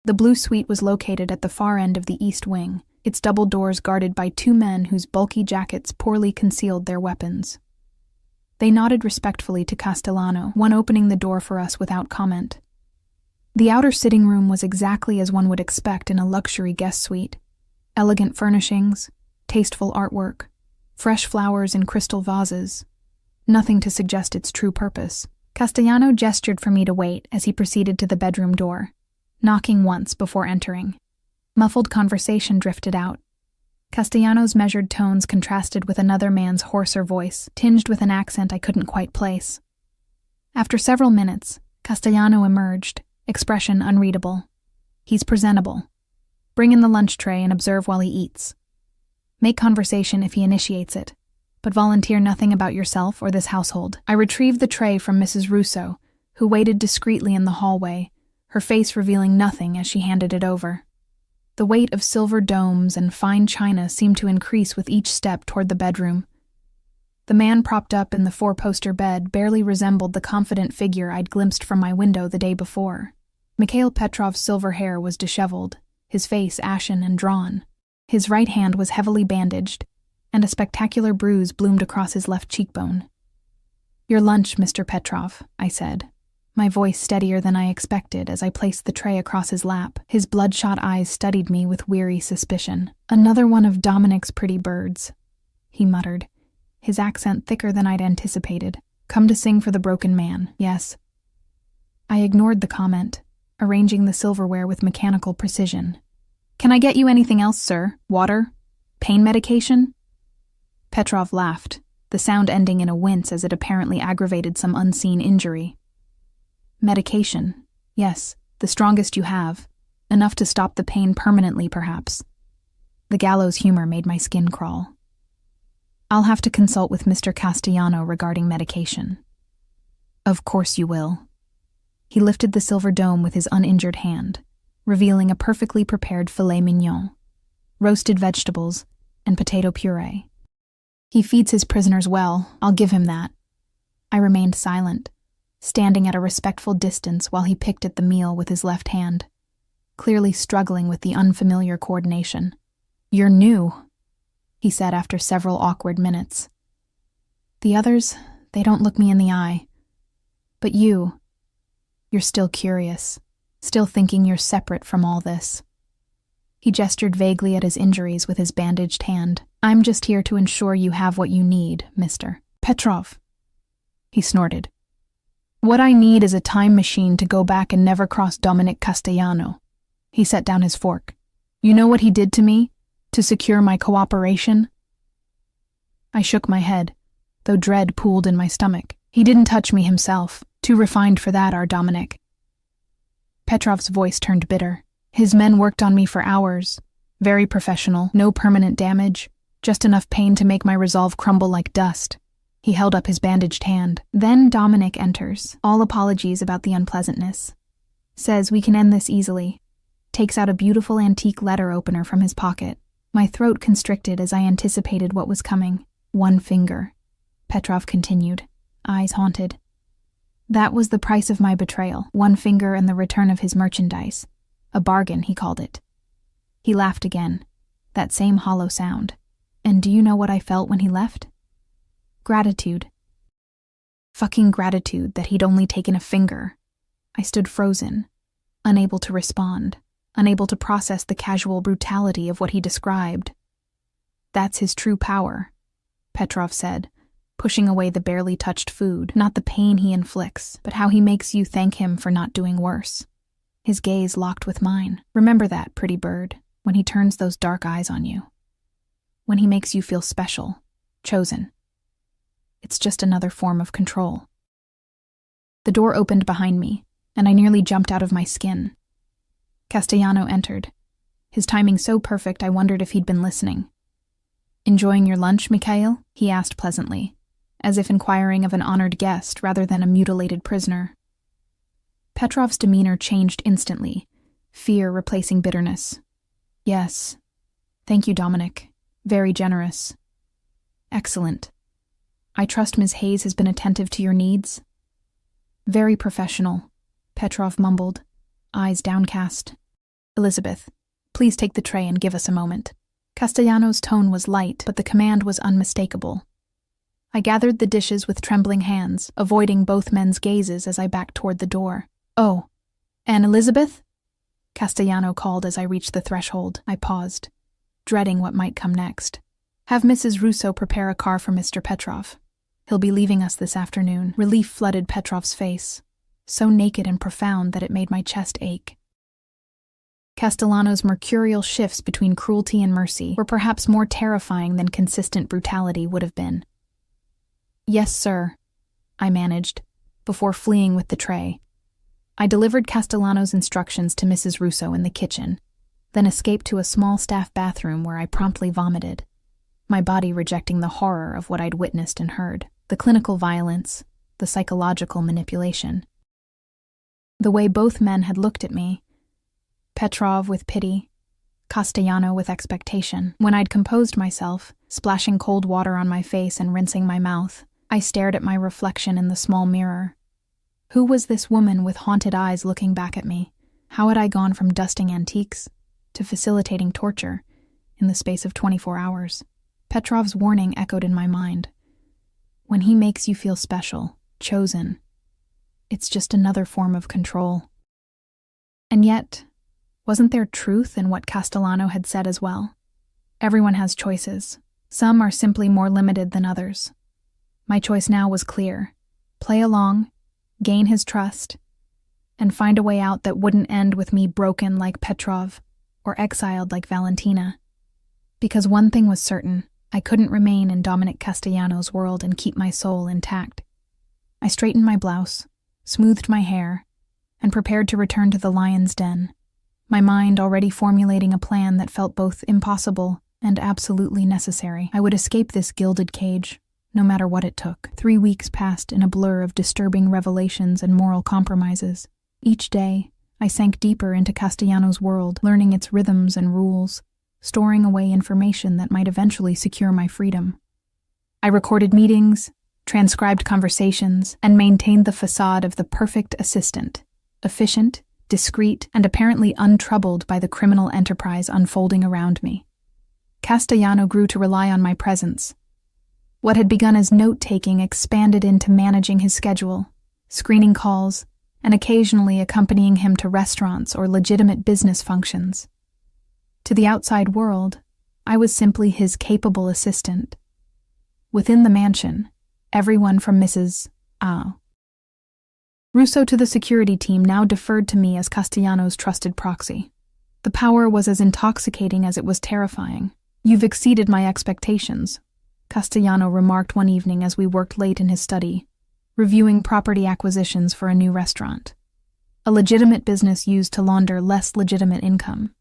The blue suite was located at the far end of the east wing, its double doors guarded by 2 men whose bulky jackets poorly concealed their weapons. They nodded respectfully to Castellano, one opening the door for us without comment. The outer sitting room was exactly as one would expect in a luxury guest suite. Elegant furnishings, tasteful artwork, fresh flowers in crystal vases. Nothing to suggest its true purpose. Castellano gestured for me to wait as he proceeded to the bedroom door, knocking once before entering. Muffled conversation drifted out. Castellano's measured tones contrasted with another man's hoarser voice, tinged with an accent I couldn't quite place. After several minutes, Castellano emerged, expression unreadable. He's presentable. Bring in the lunch tray and observe while he eats. Make conversation if he initiates it, but volunteer nothing about yourself or this household. I retrieved the tray from Mrs. Russo, who waited discreetly in the hallway, her face revealing nothing as she handed it over. The weight of silver domes and fine china seemed to increase with each step toward the bedroom. The man propped up in the 4-poster bed barely resembled the confident figure I'd glimpsed from my window the day before. Mikhail Petrov's silver hair was disheveled, his face ashen and drawn. His right hand was heavily bandaged, and a spectacular bruise bloomed across his left cheekbone. Your lunch, Mr. Petrov, I said, my voice steadier than I expected as I placed the tray across his lap. His bloodshot eyes studied me with weary suspicion. Another one of Dominic's pretty birds, he muttered, his accent thicker than I'd anticipated. "Come to sing for the broken man, yes." I ignored the comment, arranging the silverware with mechanical precision. "Can I get you anything else, sir? Water? Pain medication?" Petrov laughed, the sound ending in a wince as it apparently aggravated some unseen injury. "Medication, yes, the strongest you have. Enough to stop the pain permanently, perhaps." The gallows humor made my skin crawl. "I'll have to consult with Mr. Castellano regarding medication." "Of course you will." He lifted the silver dome with his uninjured hand, revealing a perfectly prepared filet mignon, roasted vegetables, and potato puree. "He feeds his prisoners well, I'll give him that." I remained silent, standing at a respectful distance while he picked at the meal with his left hand, clearly struggling with the unfamiliar coordination. "You're new," he said after several awkward minutes. "The others, they don't look me in the eye. But you're still curious, still thinking you're separate from all this." He gestured vaguely at his injuries with his bandaged hand. "I'm just here to ensure you have what you need, Mr. Petrov." He snorted. "What I need is a time machine to go back and never cross Dominic Castellano." He set down his fork. "You know what he did to me? To secure my cooperation?" I shook my head, though dread pooled in my stomach. "He didn't touch me himself. Too refined for that, our Dominic." Petrov's voice turned bitter. "His men worked on me for hours. Very professional, no permanent damage, just enough pain to make my resolve crumble like dust." He held up his bandaged hand. "Then Dominic enters, all apologies about the unpleasantness. Says we can end this easily. Takes out a beautiful antique letter opener from his pocket. My throat constricted as I anticipated what was coming. "One finger," Petrov continued, eyes haunted. "That was the price of my betrayal, 1 finger and the return of his merchandise. A bargain, he called it." He laughed again, that same hollow sound. "And do you know what I felt when he left? Gratitude. Fucking gratitude that he'd only taken a finger." I stood frozen, unable to respond, unable to process the casual brutality of what he described. "That's his true power," Petrov said, pushing away the barely touched food, "not the pain he inflicts, but how he makes you thank him for not doing worse." His gaze locked with mine. "Remember that, pretty bird, when he turns those dark eyes on you. When he makes you feel special, chosen. It's just another form of control." The door opened behind me, and I nearly jumped out of my skin. Castellano entered, his timing so perfect I wondered if he'd been listening. "Enjoying your lunch, Mikhail?" he asked pleasantly, as if inquiring of an honored guest rather than a mutilated prisoner. Petrov's demeanor changed instantly, fear replacing bitterness. "Yes. Thank you, Dominic. Very generous." "Excellent. I trust Ms. Hayes has been attentive to your needs?" "Very professional," Petrov mumbled, eyes downcast. "Elizabeth, please take the tray and give us a moment." Castellano's tone was light, but the command was unmistakable. I gathered the dishes with trembling hands, avoiding both men's gazes as I backed toward the door. "Oh, and Elizabeth?" Castellano called as I reached the threshold. I paused, dreading what might come next. "Have Mrs. Russo prepare a car for Mr. Petrov. He'll be leaving us this afternoon." Relief flooded Petrov's face, so naked and profound that it made my chest ache. Castellano's mercurial shifts between cruelty and mercy were perhaps more terrifying than consistent brutality would have been. "Yes, sir," I managed, before fleeing with the tray. I delivered Castellano's instructions to Mrs. Russo in the kitchen, then escaped to a small staff bathroom where I promptly vomited, my body rejecting the horror of what I'd witnessed and heard, the clinical violence, the psychological manipulation. The way both men had looked at me, Petrov with pity, Castellano with expectation. When I'd composed myself, splashing cold water on my face and rinsing my mouth, I stared at my reflection in the small mirror. Who was this woman with haunted eyes looking back at me? How had I gone from dusting antiques to facilitating torture in the space of 24 hours? Petrov's warning echoed in my mind. When he makes you feel special, chosen, it's just another form of control. And yet, wasn't there truth in what Castellano had said as well? Everyone has choices, Some are simply more limited than others. My choice now was clear: play along, gain his trust, and find a way out that wouldn't end with me broken like Petrov or exiled like Valentina. Because one thing was certain: I couldn't remain in Dominic Castellano's world and keep my soul intact. I straightened my blouse, smoothed my hair, and prepared to return to the lion's den, my mind already formulating a plan that felt both impossible and absolutely necessary. I would escape this gilded cage, no matter what it took. 3 weeks passed in a blur of disturbing revelations and moral compromises. Each day, I sank deeper into Castellano's world, learning its rhythms and rules, storing away information that might eventually secure my freedom. I recorded meetings, transcribed conversations, and maintained the facade of the perfect assistant, efficient, discreet, and apparently untroubled by the criminal enterprise unfolding around me. Castellano grew to rely on my presence. What had begun as note-taking expanded into managing his schedule, screening calls, and occasionally accompanying him to restaurants or legitimate business functions. To the outside world, I was simply his capable assistant. Within the mansion, everyone from Mrs. Russo to the security team now deferred to me as Castellano's trusted proxy. The power was as intoxicating as it was terrifying. "You've exceeded my expectations," Castellano remarked one evening as we worked late in his study, reviewing property acquisitions for a new restaurant, a legitimate business used to launder less legitimate income.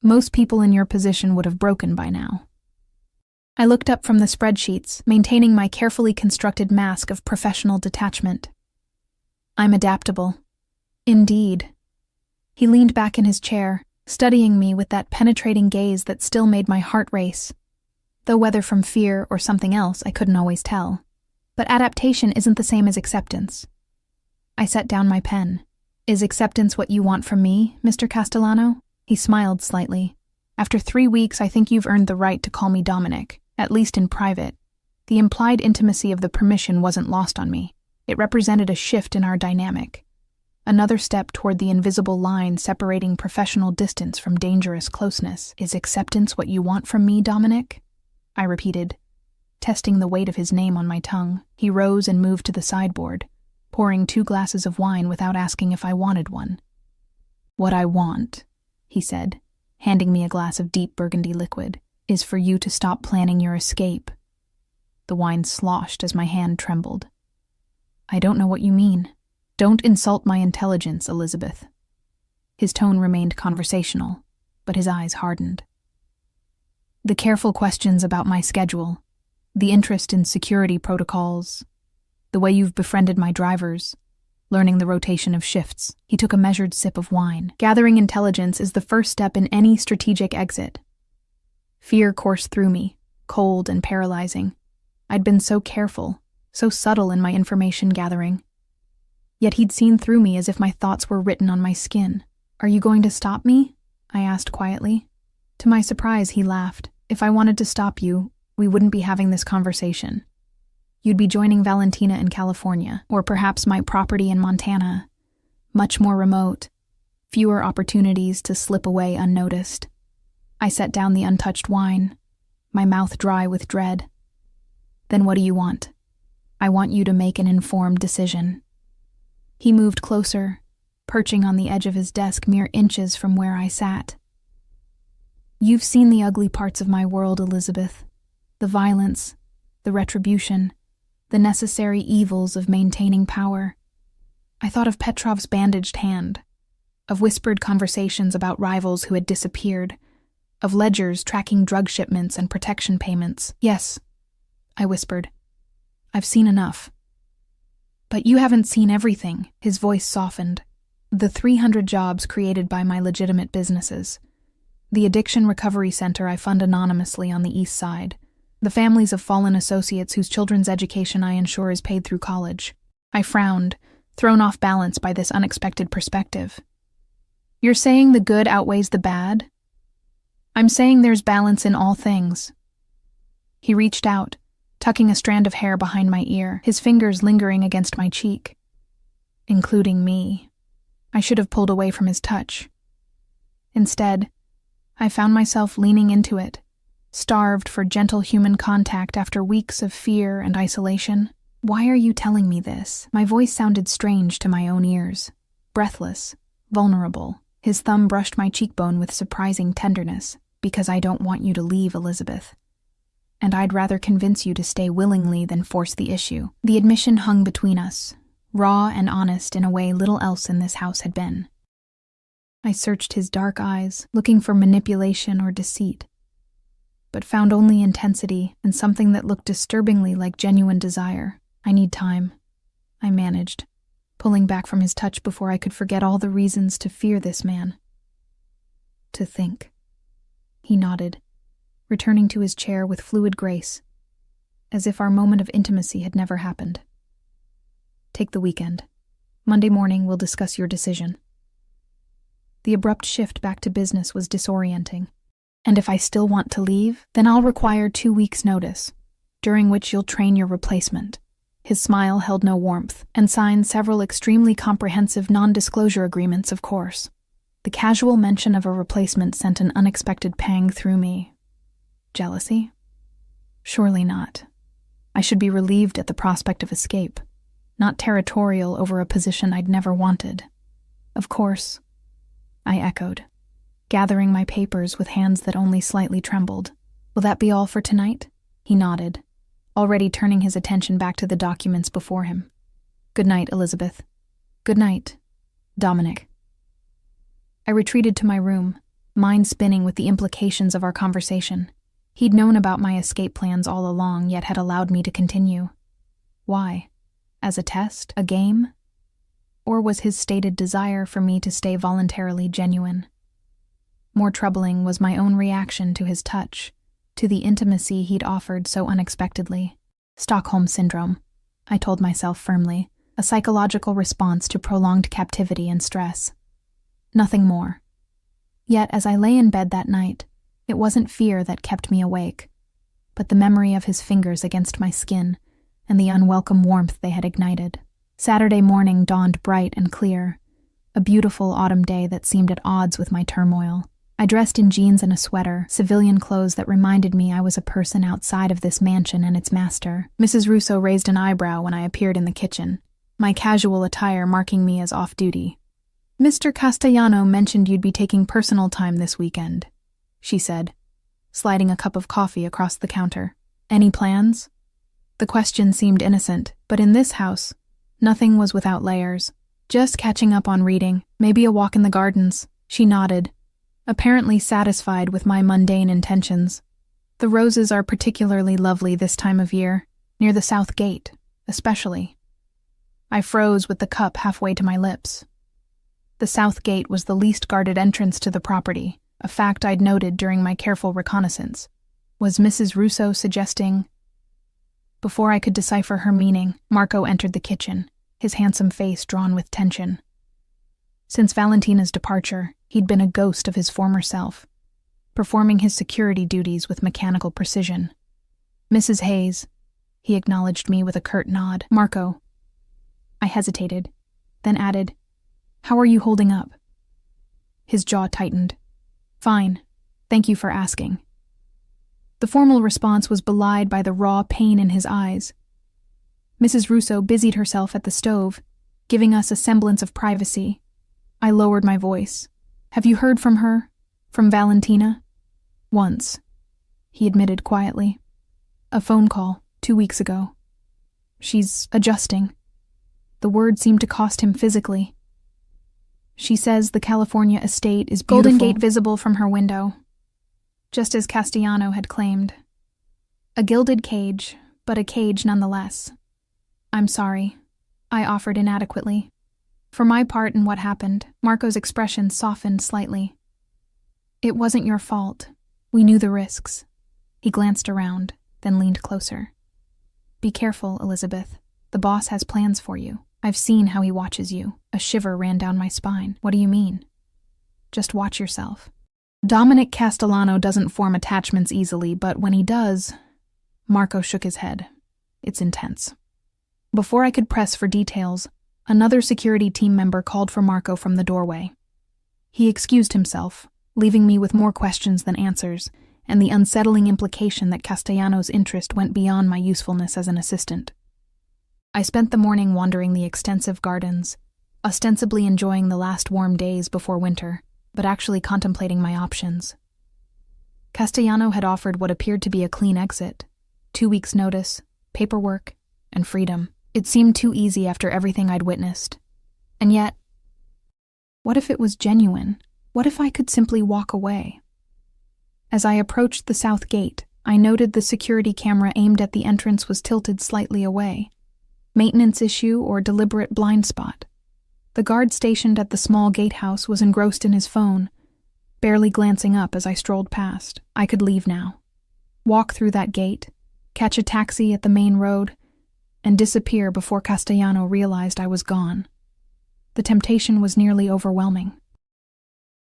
"Most people in your position would have broken by now." I looked up from the spreadsheets, maintaining my carefully constructed mask of professional detachment. "I'm adaptable." "Indeed." He leaned back in his chair, studying me with that penetrating gaze that still made my heart race, though whether from fear or something else I couldn't always tell. "But adaptation isn't the same as acceptance." I set down my pen. "Is acceptance what you want from me, Mr. Castellano?" He smiled slightly. "After 3 weeks, I think you've earned the right to call me Dominic, at least in private." The implied intimacy of the permission wasn't lost on me. It represented a shift in our dynamic, another step toward the invisible line separating professional distance from dangerous closeness. "Is acceptance what you want from me, Dominic?" I repeated, testing the weight of his name on my tongue. He rose and moved to the sideboard, pouring 2 glasses of wine without asking if I wanted one. "What I want," he said, handing me a glass of deep burgundy liquid, "is for you to stop planning your escape." The wine sloshed as my hand trembled. "I don't know what you mean." "Don't insult my intelligence, Elizabeth." His tone remained conversational, but his eyes hardened. "The careful questions about my schedule, the interest in security protocols, the way you've befriended my drivers, learning the rotation of shifts." He took a measured sip of wine. "Gathering intelligence is the first step in any strategic exit." Fear coursed through me, cold and paralyzing. I'd been so careful, so subtle in my information gathering. Yet he'd seen through me as if my thoughts were written on my skin. "Are you going to stop me?" I asked quietly. To my surprise, he laughed. "If I wanted to stop you, we wouldn't be having this conversation. You'd be joining Valentina in California, or perhaps my property in Montana. Much more remote, fewer opportunities to slip away unnoticed." I set down the untouched wine, my mouth dry with dread. "Then what do you want?" "I want you to make an informed decision." He moved closer, perching on the edge of his desk mere inches from where I sat. "You've seen the ugly parts of my world, Elizabeth. The violence, the retribution, the necessary evils of maintaining power." I thought of Petrov's bandaged hand, of whispered conversations about rivals who had disappeared, of ledgers tracking drug shipments and protection payments. "Yes," I whispered. "I've seen enough." "But you haven't seen everything." His voice softened. "The 300 jobs created by my legitimate businesses. The addiction recovery center I fund anonymously on the East Side. The families of fallen associates whose children's education I ensure is paid through college." I frowned, thrown off balance by this unexpected perspective. "You're saying the good outweighs the bad?" "I'm saying there's balance in all things." He reached out, tucking a strand of hair behind my ear, his fingers lingering against my cheek. "Including me." I should have pulled away from his touch. Instead, I found myself leaning into it, starved for gentle human contact after weeks of fear and isolation. Why are you telling me this? My voice sounded strange to my own ears. Breathless, vulnerable. His thumb brushed my cheekbone with surprising tenderness. Because I don't want you to leave, Elizabeth. And I'd rather convince you to stay willingly than force the issue. The admission hung between us, raw and honest in a way little else in this house had been. I searched his dark eyes, looking for manipulation or deceit, but found only intensity and something that looked disturbingly like genuine desire. I need time, I managed, pulling back from his touch before I could forget all the reasons to fear this man. To think. He nodded, returning to his chair with fluid grace, as if our moment of intimacy had never happened. Take the weekend. Monday morning we'll discuss your decision. The abrupt shift back to business was disorienting. And if I still want to leave, then I'll require 2 weeks' notice, during which you'll train your replacement. His smile held no warmth, and signed several extremely comprehensive non-disclosure agreements, of course. The casual mention of a replacement sent an unexpected pang through me. Jealousy? Surely not. I should be relieved at the prospect of escape, not territorial over a position I'd never wanted. Of course, I echoed, gathering my papers with hands that only slightly trembled. Will that be all for tonight? He nodded, already turning his attention back to the documents before him. Good night, Elizabeth. Good night, Dominic. I retreated to my room, mind spinning with the implications of our conversation. He'd known about my escape plans all along, yet had allowed me to continue. Why? As a test? A game? Or was his stated desire for me to stay voluntarily genuine? More troubling was my own reaction to his touch, to the intimacy he'd offered so unexpectedly. Stockholm Syndrome, I told myself firmly, a psychological response to prolonged captivity and stress. Nothing more. Yet as I lay in bed that night, it wasn't fear that kept me awake, but the memory of his fingers against my skin and the unwelcome warmth they had ignited. Saturday morning dawned bright and clear, a beautiful autumn day that seemed at odds with my turmoil. I dressed in jeans and a sweater, civilian clothes that reminded me I was a person outside of this mansion and its master. Mrs. Russo raised an eyebrow when I appeared in the kitchen, my casual attire marking me as off-duty. Mr. Castellano mentioned you'd be taking personal time this weekend, she said, sliding a cup of coffee across the counter. Any plans? The question seemed innocent, but in this house, nothing was without layers. Just catching up on reading, maybe a walk in the gardens. She nodded, apparently satisfied with my mundane intentions. The roses are particularly lovely this time of year, near the south gate, especially. I froze with the cup halfway to my lips. The south gate was the least guarded entrance to the property, a fact I'd noted during my careful reconnaissance. Was Mrs. Russo suggesting? Before I could decipher her meaning, Marco entered the kitchen, his handsome face drawn with tension. Since Valentina's departure, he'd been a ghost of his former self, performing his security duties with mechanical precision. Mrs. Hayes, he acknowledged me with a curt nod. Marco. I hesitated, then added, How are you holding up? His jaw tightened. Fine. Thank you for asking. The formal response was belied by the raw pain in his eyes. Mrs. Russo busied herself at the stove, giving us a semblance of privacy. I lowered my voice. Have you heard from her? From Valentina? Once, he admitted quietly. A phone call, 2 weeks ago. She's adjusting. The word seemed to cost him physically. She says the California estate is beautiful. Golden Gate visible from her window, just as Castellano had claimed. A gilded cage, but a cage nonetheless. I'm sorry, I offered inadequately. For my part in what happened, Marco's expression softened slightly. It wasn't your fault. We knew the risks. He glanced around, then leaned closer. Be careful, Elizabeth. The boss has plans for you. I've seen how he watches you. A shiver ran down my spine. What do you mean? Just watch yourself. Dominic Castellano doesn't form attachments easily, but when he does... Marco shook his head. It's intense. Before I could press for details, another security team member called for Marco from the doorway. He excused himself, leaving me with more questions than answers, and the unsettling implication that Castellano's interest went beyond my usefulness as an assistant. I spent the morning wandering the extensive gardens, ostensibly enjoying the last warm days before winter, but actually contemplating my options. Castellano had offered what appeared to be a clean exit: 2 weeks' notice, paperwork, and freedom. It seemed too easy after everything I'd witnessed. And yet, what if it was genuine? What if I could simply walk away? As I approached the south gate, I noted the security camera aimed at the entrance was tilted slightly away. Maintenance issue or deliberate blind spot? The guard stationed at the small gatehouse was engrossed in his phone, barely glancing up as I strolled past. I could leave now. Walk through that gate, catch a taxi at the main road, and disappear before Castellano realized I was gone. The temptation was nearly overwhelming.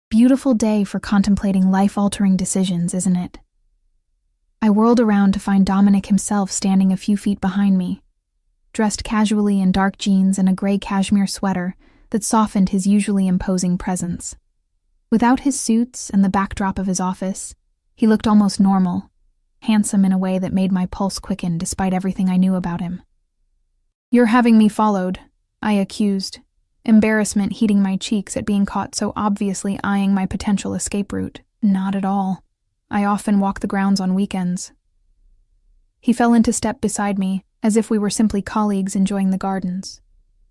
Beautiful day for contemplating life-altering decisions, isn't it? I whirled around to find Dominic himself standing a few feet behind me, dressed casually in dark jeans and a gray cashmere sweater that softened his usually imposing presence. Without his suits and the backdrop of his office, he looked almost normal, handsome in a way that made my pulse quicken despite everything I knew about him. "You're having me followed," I accused, embarrassment heating my cheeks at being caught so obviously eyeing my potential escape route. "Not at all. I often walk the grounds on weekends." He fell into step beside me, as if we were simply colleagues enjoying the gardens.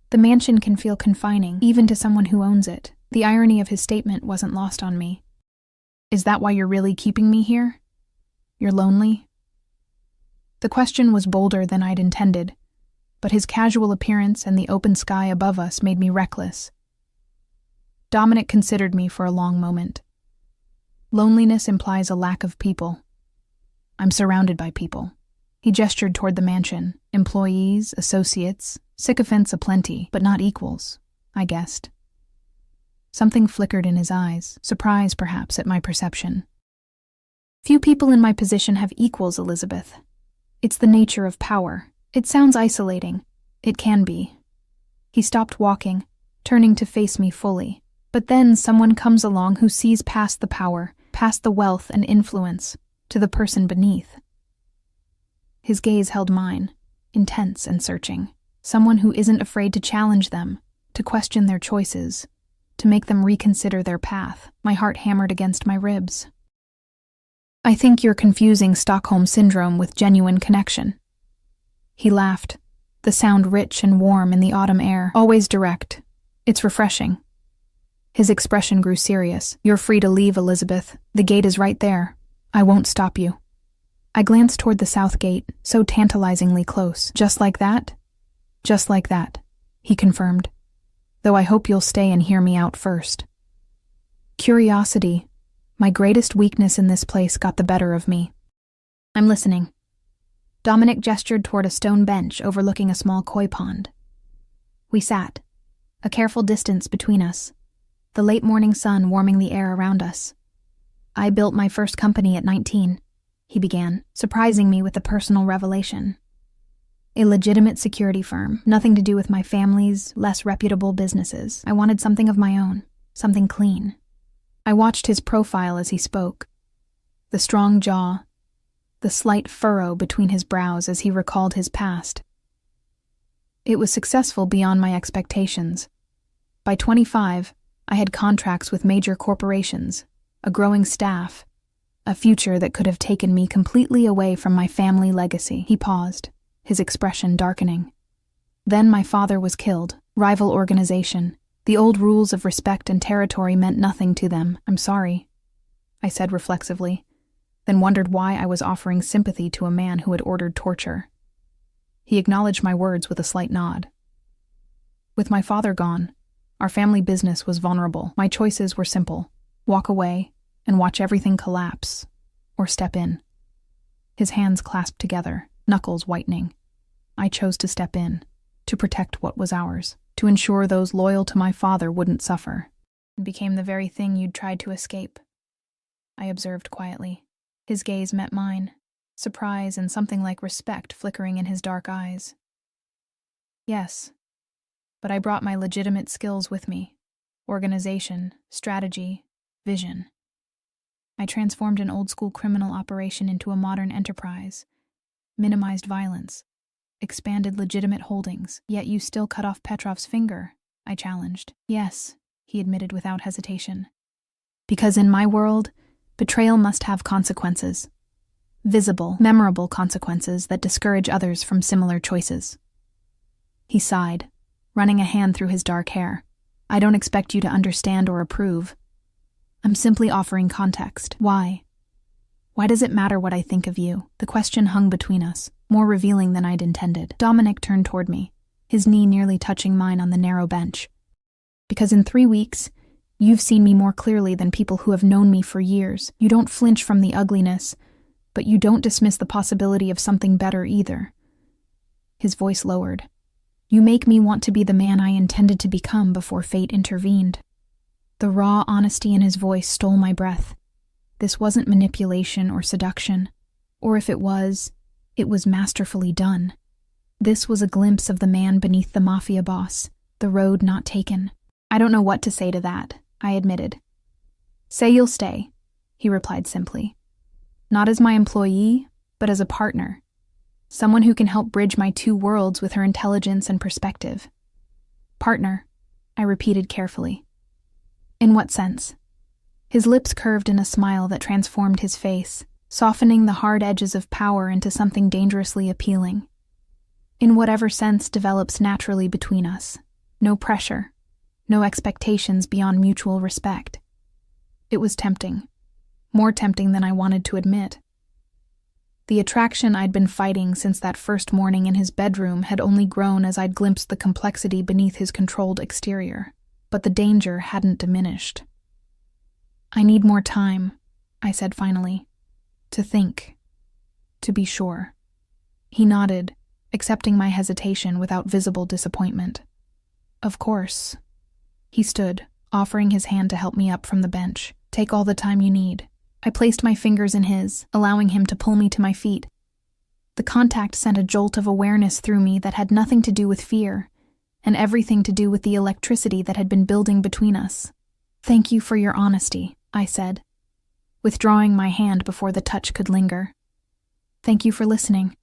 The mansion can feel confining, even to someone who owns it. The irony of his statement wasn't lost on me. "Is that why you're really keeping me here? You're lonely?" The question was bolder than I'd intended, but his casual appearance and the open sky above us made me reckless. Dominic considered me for a long moment. Loneliness implies a lack of people. I'm surrounded by people. He gestured toward the mansion. Employees, associates, sycophants aplenty, but not equals, I guessed. Something flickered in his eyes, surprise perhaps at my perception. "Few people in my position have equals, Elizabeth. It's the nature of power. It sounds isolating. It can be." He stopped walking, turning to face me fully. But then someone comes along who sees past the power, past the wealth and influence, to the person beneath. His gaze held mine, intense and searching. Someone who isn't afraid to challenge them, to question their choices, to make them reconsider their path. My heart hammered against my ribs. "I think you're confusing Stockholm Syndrome with genuine connection." He laughed, the sound rich and warm in the autumn air, always direct. "It's refreshing." His expression grew serious. "You're free to leave, Elizabeth. The gate is right there. I won't stop you." I glanced toward the south gate, so tantalizingly close. "Just like that?" "Just like that," he confirmed. "Though I hope you'll stay and hear me out first." Curiosity, my greatest weakness in this place, got the better of me. "I'm listening." Dominic gestured toward a stone bench overlooking a small koi pond. We sat, a careful distance between us, the late morning sun warming the air around us. "I built my first company at 19, he began, surprising me with a personal revelation. A legitimate security firm, nothing to do with my family's less reputable businesses. I wanted something of my own, something clean. I watched his profile as he spoke. The strong jaw, the slight furrow between his brows as he recalled his past. It was successful beyond my expectations. By 25, I had contracts with major corporations, a growing staff, a future that could have taken me completely away from my family legacy. He paused, his expression darkening. Then my father was killed. Rival organization. The old rules of respect and territory meant nothing to them. "I'm sorry," I said reflexively, then wondered why I was offering sympathy to a man who had ordered torture. He acknowledged my words with a slight nod. With my father gone, our family business was vulnerable. My choices were simple: walk away and watch everything collapse, or step in. His hands clasped together, knuckles whitening. I chose to step in, to protect what was ours, to ensure those loyal to my father wouldn't suffer. It became the very thing you'd tried to escape, I observed quietly. His gaze met mine, surprise and something like respect flickering in his dark eyes. "Yes, but I brought my legitimate skills with me: organization, strategy, vision. I transformed an old-school criminal operation into a modern enterprise, minimized violence, expanded legitimate holdings, yet you still cut off Petrov's finger, I challenged. Yes, he admitted without hesitation. Because in my world, betrayal must have consequences. Visible, memorable consequences that discourage others from similar choices. He sighed, running a hand through his dark hair. I don't expect you to understand or approve. I'm simply offering context. Why? Why does it matter what I think of you? The question hung between us, more revealing than I'd intended. Dominic turned toward me, his knee nearly touching mine on the narrow bench. Because in 3 weeks, you've seen me more clearly than people who have known me for years. You don't flinch from the ugliness, but you don't dismiss the possibility of something better either. His voice lowered. You make me want to be the man I intended to become before fate intervened. The raw honesty in his voice stole my breath. This wasn't manipulation or seduction, or if it was masterfully done. This was a glimpse of the man beneath the Mafia boss, the road not taken. I don't know what to say to that, I admitted. Say you'll stay, he replied simply. Not as my employee, but as a partner. Someone who can help bridge my two worlds with her intelligence and perspective. Partner, I repeated carefully. In what sense? His lips curved in a smile that transformed his face, softening the hard edges of power into something dangerously appealing. In whatever sense develops naturally between us. No pressure, no expectations beyond mutual respect. It was tempting, more tempting than I wanted to admit. The attraction I'd been fighting since that first morning in his bedroom had only grown as I'd glimpsed the complexity beneath his controlled exterior, but the danger hadn't diminished. I need more time, I said finally, to think, to be sure. He nodded, accepting my hesitation without visible disappointment. Of course. He stood, offering his hand to help me up from the bench. Take all the time you need. I placed my fingers in his, allowing him to pull me to my feet. The contact sent a jolt of awareness through me that had nothing to do with fear, and everything to do with the electricity that had been building between us. Thank you for your honesty, I said, withdrawing my hand before the touch could linger. Thank you for listening.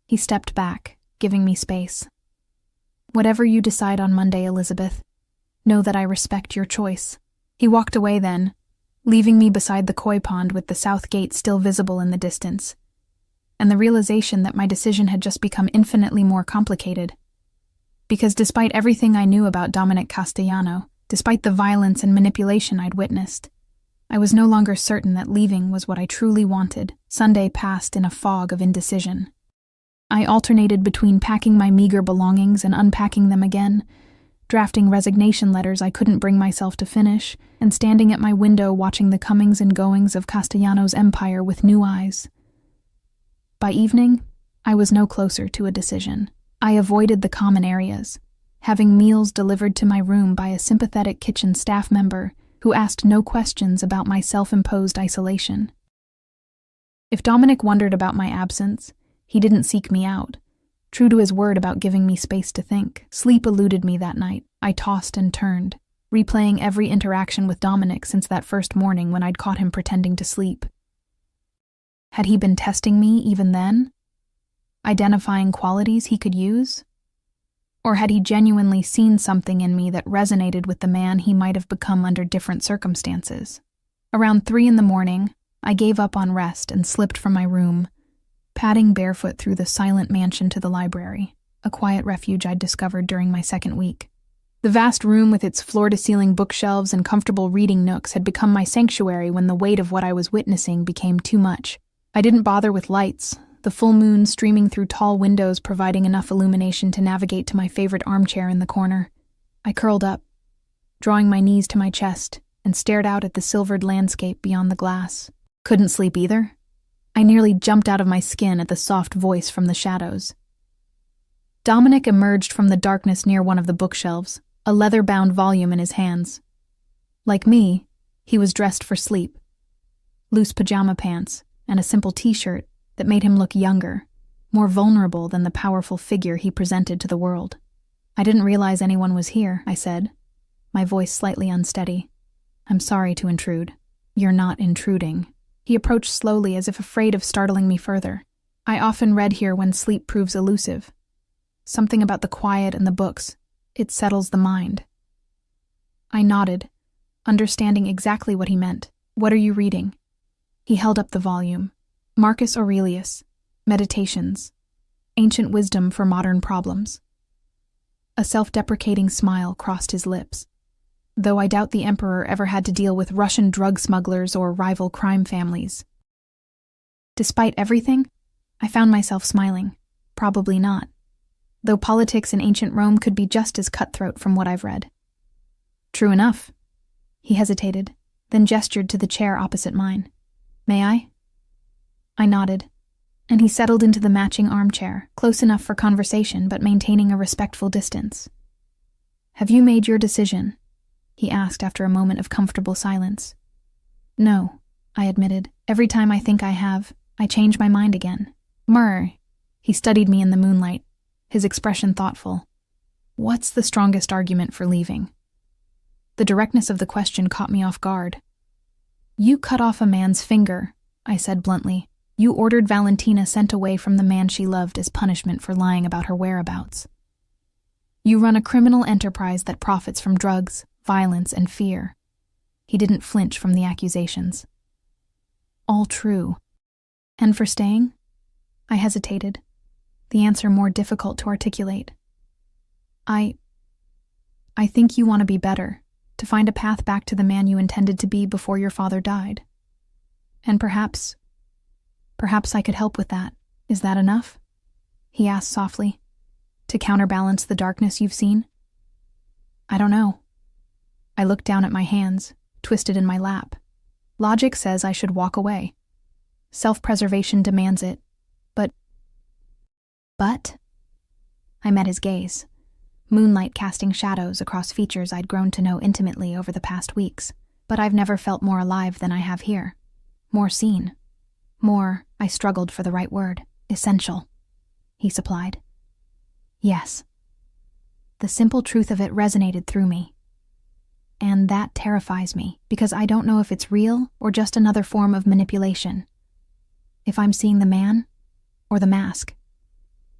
He stepped back, giving me space. Whatever you decide on Monday, Elizabeth, know that I respect your choice. He walked away then, leaving me beside the koi pond with the south gate still visible in the distance, and the realization that my decision had just become infinitely more complicated. Because despite everything I knew about Dominic Castellano, despite the violence and manipulation I'd witnessed, I was no longer certain that leaving was what I truly wanted. Sunday passed in a fog of indecision. I alternated between packing my meager belongings and unpacking them again, drafting resignation letters I couldn't bring myself to finish, and standing at my window watching the comings and goings of Castellano's empire with new eyes. By evening, I was no closer to a decision. I avoided the common areas, having meals delivered to my room by a sympathetic kitchen staff member who asked no questions about my self-imposed isolation. If Dominic wondered about my absence, he didn't seek me out, true to his word about giving me space to think. Sleep eluded me that night. I tossed and turned, replaying every interaction with Dominic since that first morning when I'd caught him pretending to sleep. Had he been testing me even then? Identifying qualities he could use? Or had he genuinely seen something in me that resonated with the man he might have become under different circumstances? Around 3 a.m, I gave up on rest and slipped from my room, padding barefoot through the silent mansion to the library, a quiet refuge I'd discovered during my second week. The vast room with its floor-to-ceiling bookshelves and comfortable reading nooks had become my sanctuary when the weight of what I was witnessing became too much. I didn't bother with lights, the full moon streaming through tall windows providing enough illumination to navigate to my favorite armchair in the corner. I curled up, drawing my knees to my chest, and stared out at the silvered landscape beyond the glass. Couldn't sleep either. I nearly jumped out of my skin at the soft voice from the shadows. Dominic emerged from the darkness near one of the bookshelves, a leather-bound volume in his hands. Like me, he was dressed for sleep. Loose pajama pants and a simple t-shirt that made him look younger, more vulnerable than the powerful figure he presented to the world. I didn't realize anyone was here, I said, my voice slightly unsteady. I'm sorry to intrude. You're not intruding, He approached slowly as if afraid of startling me further. I often read here when sleep proves elusive. Something about the quiet and the books. It settles the mind. I nodded, understanding exactly what he meant. What are you reading? He held up the volume. Marcus Aurelius, Meditations, Ancient Wisdom for Modern Problems. A self-deprecating smile crossed his lips. Though I doubt the emperor ever had to deal with Russian drug smugglers or rival crime families. Despite everything, I found myself smiling. Probably not. Though politics in ancient Rome could be just as cutthroat from what I've read. True enough. He hesitated, then gestured to the chair opposite mine. May I? I nodded, and he settled into the matching armchair, close enough for conversation but maintaining a respectful distance. Have you made your decision? He asked after a moment of comfortable silence. No, I admitted. Every time I think I have, I change my mind again. He studied me in the moonlight, his expression thoughtful. What's the strongest argument for leaving? The directness of the question caught me off guard. You cut off a man's finger, I said bluntly. You ordered Valentina sent away from the man she loved as punishment for lying about her whereabouts. You run a criminal enterprise that profits from drugs, violence, and fear. He didn't flinch from the accusations. All true. And for staying? I hesitated, the answer more difficult to articulate. I think you want to be better, to find a path back to the man you intended to be before your father died. And perhaps I could help with that. Is that enough? He asked softly. To counterbalance the darkness you've seen? I don't know. I looked down at my hands, twisted in my lap. Logic says I should walk away. Self-preservation demands it. But? I met his gaze, moonlight casting shadows across features I'd grown to know intimately over the past weeks, but I've never felt more alive than I have here. More seen. More, I struggled for the right word, essential. He supplied. Yes. The simple truth of it resonated through me. And that terrifies me, because I don't know if it's real or just another form of manipulation. If I'm seeing the man, or the mask.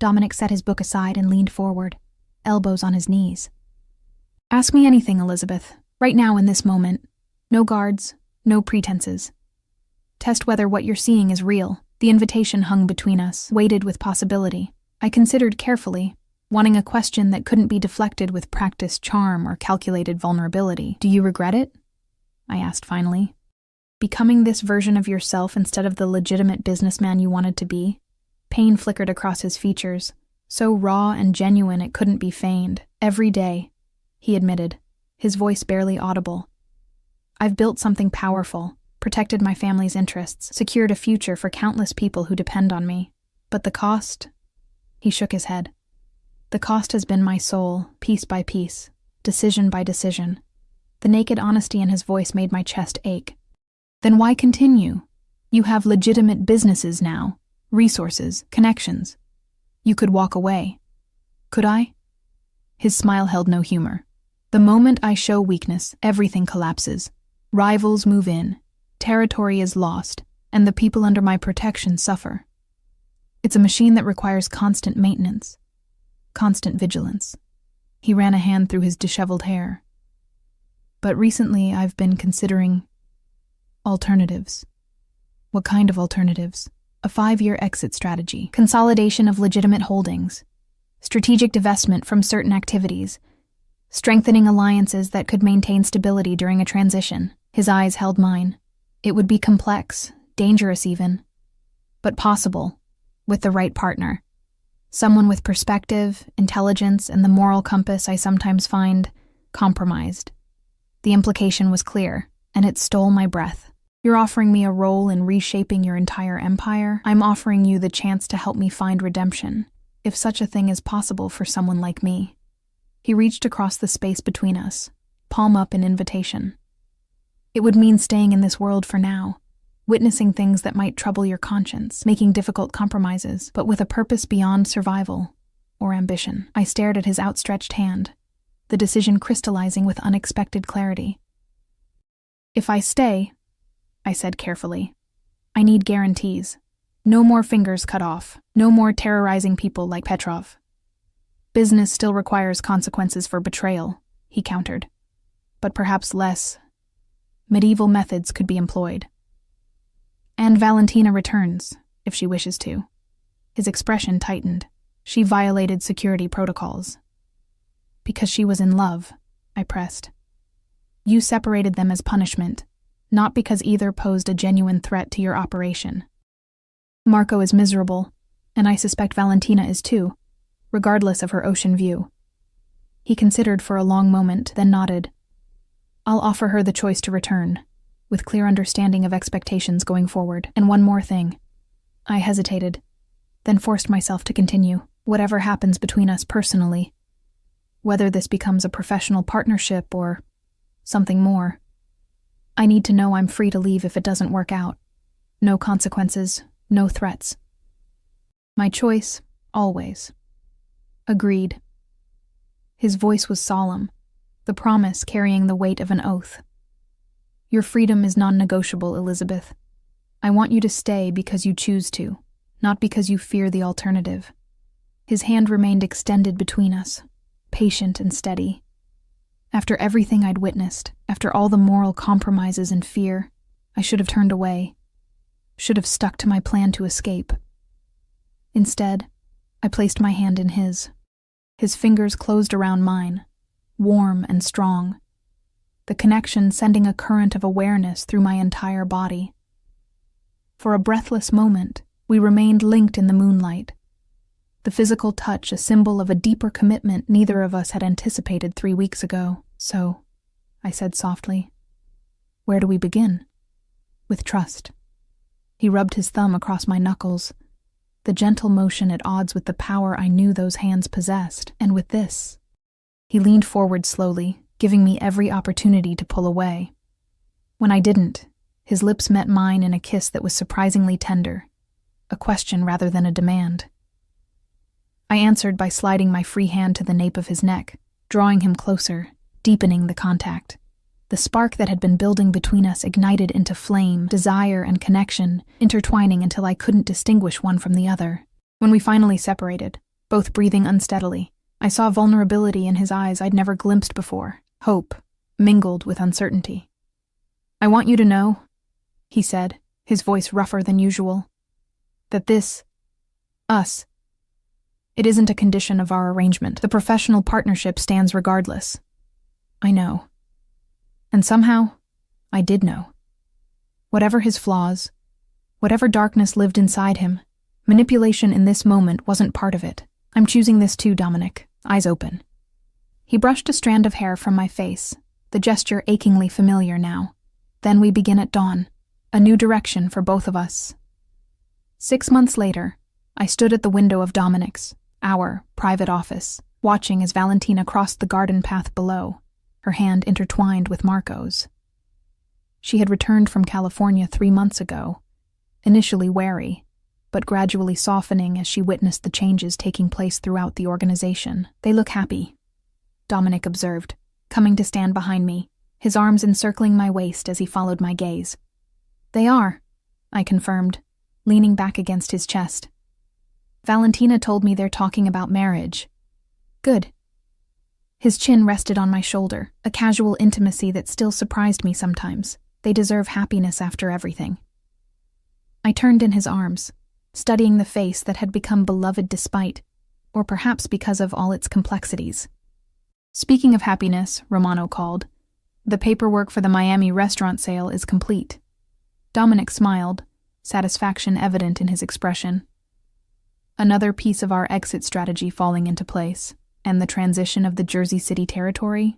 Dominic set his book aside and leaned forward, elbows on his knees. Ask me anything, Elizabeth, right now in this moment. No guards, no pretenses. Test whether what you're seeing is real. The invitation hung between us, weighted with possibility. I considered carefully, wanting a question that couldn't be deflected with practiced charm or calculated vulnerability. Do you regret it? I asked finally. Becoming this version of yourself instead of the legitimate businessman you wanted to be? Pain flickered across his features, so raw and genuine it couldn't be feigned. Every day, he admitted, his voice barely audible. I've built something powerful, protected my family's interests, secured a future for countless people who depend on me. But the cost? He shook his head. The cost has been my soul, piece by piece, decision by decision. The naked honesty in his voice made my chest ache. Then why continue? You have legitimate businesses now. Resources, connections. You could walk away. Could I? His smile held no humor. The moment I show weakness, everything collapses. Rivals move in, territory is lost, and the people under my protection suffer. It's a machine that requires constant maintenance, constant vigilance. He ran a hand through his disheveled hair. But recently I've been considering alternatives. What kind of alternatives? A 5-year exit strategy, consolidation of legitimate holdings, strategic divestment from certain activities, strengthening alliances that could maintain stability during a transition. His eyes held mine. It would be complex, dangerous even, but possible, with the right partner. Someone with perspective, intelligence, and the moral compass I sometimes find compromised. The implication was clear, and it stole my breath. You're offering me a role in reshaping your entire empire. I'm offering you the chance to help me find redemption, if such a thing is possible for someone like me. He reached across the space between us, palm up in invitation. It would mean staying in this world for now, witnessing things that might trouble your conscience, making difficult compromises, but with a purpose beyond survival or ambition. I stared at his outstretched hand, the decision crystallizing with unexpected clarity. If I stay, I said carefully, I need guarantees. No more fingers cut off. No more terrorizing people like Petrov. Business still requires consequences for betrayal, he countered. But perhaps less. Medieval methods could be employed. And Valentina returns, if she wishes to. His expression tightened. She violated security protocols. Because she was in love, I pressed. You separated them as punishment, not because either posed a genuine threat to your operation. Marco is miserable, and I suspect Valentina is too, regardless of her ocean view. He considered for a long moment, then nodded. I'll offer her the choice to return, with clear understanding of expectations going forward. And one more thing. I hesitated, then forced myself to continue. Whatever happens between us personally, whether this becomes a professional partnership or something more, I need to know I'm free to leave if it doesn't work out. No consequences, no threats. My choice, always. Agreed. His voice was solemn, the promise carrying the weight of an oath. Your freedom is non-negotiable, Elizabeth. I want you to stay because you choose to, not because you fear the alternative. His hand remained extended between us, patient and steady. After everything I'd witnessed, after all the moral compromises and fear, I should have turned away, should have stuck to my plan to escape. Instead, I placed my hand in his. His fingers closed around mine, warm and strong, the connection sending a current of awareness through my entire body. For a breathless moment, we remained linked in the moonlight, the physical touch a symbol of a deeper commitment neither of us had anticipated 3 weeks ago. So, I said softly, where do we begin? With trust. He rubbed his thumb across my knuckles, the gentle motion at odds with the power I knew those hands possessed, and with this. He leaned forward slowly, giving me every opportunity to pull away. When I didn't, his lips met mine in a kiss that was surprisingly tender, a question rather than a demand. I answered by sliding my free hand to the nape of his neck, drawing him closer, deepening the contact. The spark that had been building between us ignited into flame, desire, and connection, intertwining until I couldn't distinguish one from the other. When we finally separated, both breathing unsteadily, I saw vulnerability in his eyes I'd never glimpsed before, hope, mingled with uncertainty. I want you to know, he said, his voice rougher than usual, that this, us, it isn't a condition of our arrangement. The professional partnership stands regardless. I know. And somehow, I did know. Whatever his flaws, whatever darkness lived inside him, manipulation in this moment wasn't part of it. I'm choosing this too, Dominic, eyes open. He brushed a strand of hair from my face, the gesture achingly familiar now. Then we begin at dawn, a new direction for both of us. 6 months later, I stood at the window of Dominic's, our private office, watching as Valentina crossed the garden path below, her hand intertwined with Marco's. She had returned from California 3 months ago, initially wary, but gradually softening as she witnessed the changes taking place throughout the organization. They look happy, Dominic observed, coming to stand behind me, his arms encircling my waist as he followed my gaze. They are, I confirmed, leaning back against his chest. Valentina told me they're talking about marriage. Good. His chin rested on my shoulder, a casual intimacy that still surprised me sometimes. They deserve happiness after everything. I turned in his arms, studying the face that had become beloved despite, or perhaps because of all its complexities. Speaking of happiness, Romano called, the paperwork for the Miami restaurant sale is complete. Dominic smiled, satisfaction evident in his expression. Another piece of our exit strategy falling into place, and the transition of the Jersey City territory?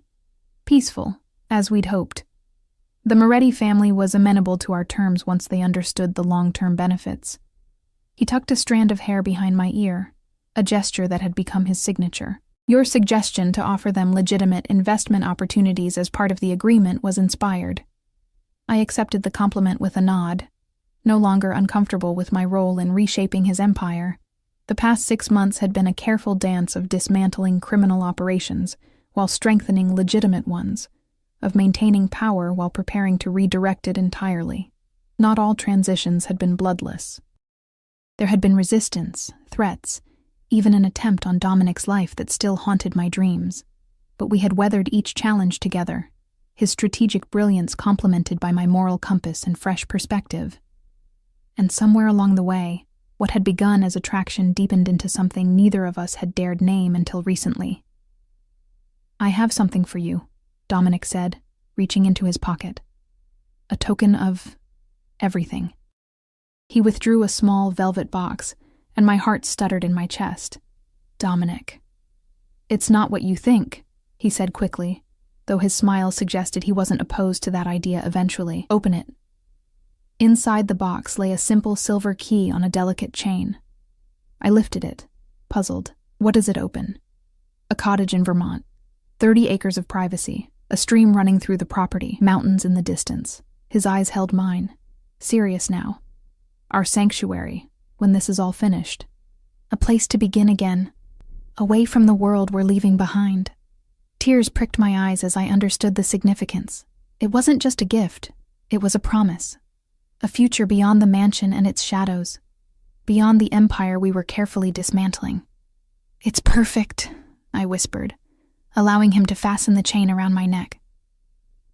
Peaceful, as we'd hoped. The Moretti family was amenable to our terms once they understood the long-term benefits. He tucked a strand of hair behind my ear, a gesture that had become his signature. Your suggestion to offer them legitimate investment opportunities as part of the agreement was inspired. I accepted the compliment with a nod, no longer uncomfortable with my role in reshaping his empire. The past 6 months had been a careful dance of dismantling criminal operations while strengthening legitimate ones, of maintaining power while preparing to redirect it entirely. Not all transitions had been bloodless. There had been resistance, threats, even an attempt on Dominic's life that still haunted my dreams. But we had weathered each challenge together, his strategic brilliance complemented by my moral compass and fresh perspective. And somewhere along the way, what had begun as attraction deepened into something neither of us had dared name until recently. "I have something for you," Dominic said, reaching into his pocket. "A token of everything." He withdrew a small velvet box, and my heart stuttered in my chest. "Dominic." "It's not what you think," he said quickly, though his smile suggested he wasn't opposed to that idea eventually. "Open it." Inside the box lay a simple silver key on a delicate chain. I lifted it, puzzled. "What does it open?" "A cottage in Vermont. 30 acres of privacy, a stream running through the property, mountains in the distance." His eyes held mine. "Serious now. Our sanctuary, when this is all finished. A place to begin again, away from the world we're leaving behind." Tears pricked my eyes as I understood the significance. It wasn't just a gift, it was a promise. A future beyond the mansion and its shadows, beyond the empire we were carefully dismantling. "It's perfect," I whispered, allowing him to fasten the chain around my neck.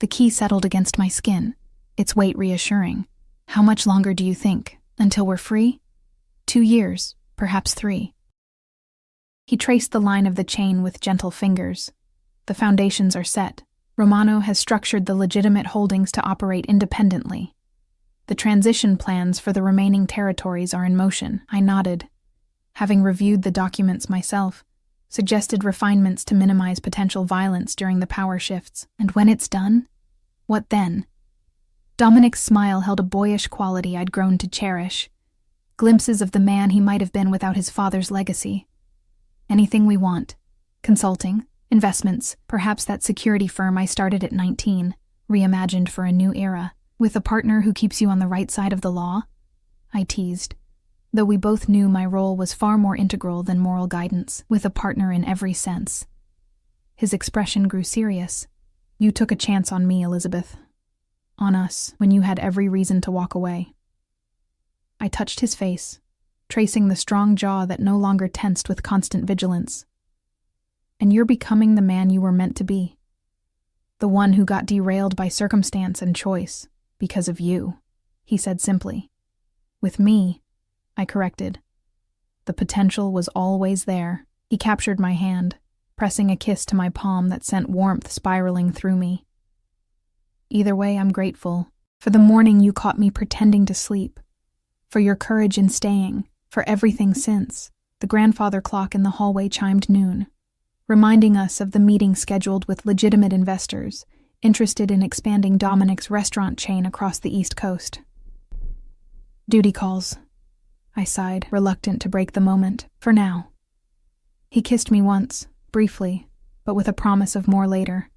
The key settled against my skin, its weight reassuring. "How much longer do you think? Until we're free?" 2 years, perhaps 3. He traced the line of the chain with gentle fingers. "The foundations are set. Romano has structured the legitimate holdings to operate independently. The transition plans for the remaining territories are in motion." I nodded. Having reviewed the documents myself, suggested refinements to minimize potential violence during the power shifts. "And when it's done? What then?" Dominic's smile held a boyish quality I'd grown to cherish. Glimpses of the man he might have been without his father's legacy. "Anything we want. Consulting, investments, perhaps that security firm I started at 19, reimagined for a new era. With a partner who keeps you on the right side of the law?" I teased, though we both knew my role was far more integral than moral guidance. "With a partner in every sense." His expression grew serious. "You took a chance on me, Elizabeth. On us, when you had every reason to walk away." I touched his face, tracing the strong jaw that no longer tensed with constant vigilance. "And you're becoming the man you were meant to be. The one who got derailed by circumstance and choice. Because of you," he said simply. "With me," I corrected. "The potential was always there." He captured my hand, pressing a kiss to my palm that sent warmth spiraling through me. "Either way, I'm grateful. For the morning you caught me pretending to sleep. For your courage in staying. For everything since." The grandfather clock in the hallway chimed noon, reminding us of the meeting scheduled with legitimate investors interested in expanding Dominic's restaurant chain across the East Coast. "Duty calls," I sighed, reluctant to break the moment. "For now." He kissed me once, briefly, but with a promise of more later.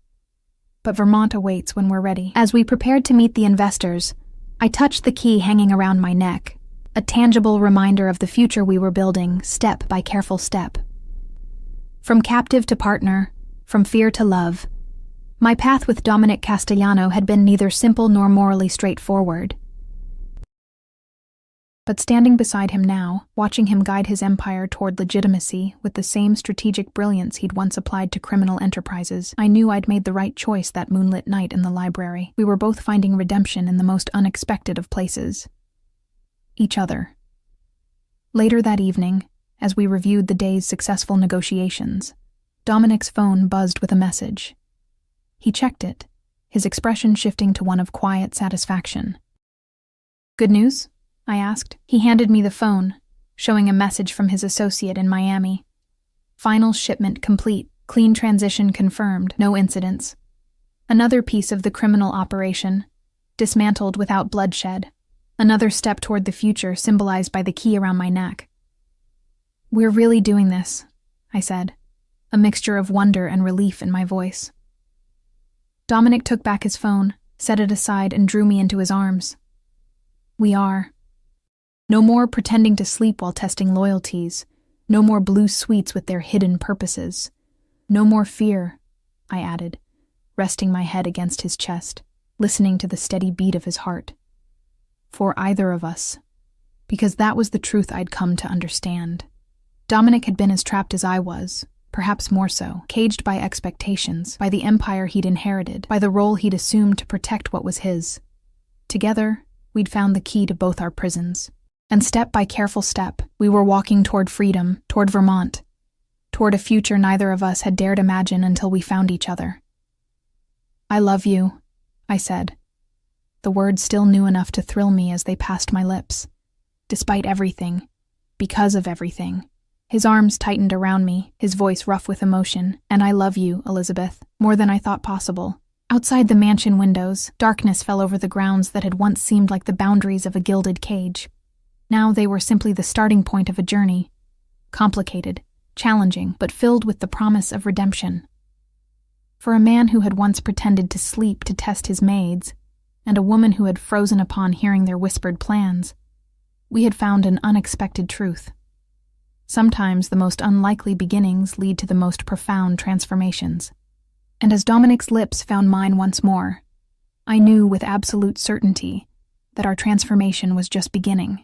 "But Vermont awaits when we're ready." As we prepared to meet the investors, I touched the key hanging around my neck, a tangible reminder of the future we were building, step by careful step. From captive to partner, from fear to love, my path with Dominic Castellano had been neither simple nor morally straightforward. But standing beside him now, watching him guide his empire toward legitimacy with the same strategic brilliance he'd once applied to criminal enterprises, I knew I'd made the right choice that moonlit night in the library. We were both finding redemption in the most unexpected of places. Each other. Later that evening, as we reviewed the day's successful negotiations, Dominic's phone buzzed with a message. He checked it, his expression shifting to one of quiet satisfaction. "Good news?" I asked. He handed me the phone, showing a message from his associate in Miami. "Final shipment complete. Clean transition confirmed. No incidents." Another piece of the criminal operation, dismantled without bloodshed. Another step toward the future symbolized by the key around my neck. "We're really doing this," I said, a mixture of wonder and relief in my voice. Dominic took back his phone, set it aside, and drew me into his arms. "We are. No more pretending to sleep while testing loyalties. No more blue suites with their hidden purposes. No more fear," I added, resting my head against his chest, listening to the steady beat of his heart. for either of us, because that was the truth I'd come to understand. Dominic had been as trapped as I was, perhaps more so, caged by expectations, by the empire he'd inherited, by the role he'd assumed to protect what was his. Together, we'd found the key to both our prisons. And step by careful step, we were walking toward freedom, toward Vermont, toward a future neither of us had dared imagine until we found each other. "I love you," I said, the words still new enough to thrill me as they passed my lips. Despite everything, because of everything. His arms tightened around me, his voice rough with emotion. "And I love you, Elizabeth, more than I thought possible." Outside the mansion windows, darkness fell over the grounds that had once seemed like the boundaries of a gilded cage. Now they were simply the starting point of a journey. Complicated, challenging, but filled with the promise of redemption. For a man who had once pretended to sleep to test his maids, and a woman who had frozen upon hearing their whispered plans, we had found an unexpected truth. Sometimes the most unlikely beginnings lead to the most profound transformations. And as Dominic's lips found mine once more, I knew with absolute certainty that our transformation was just beginning.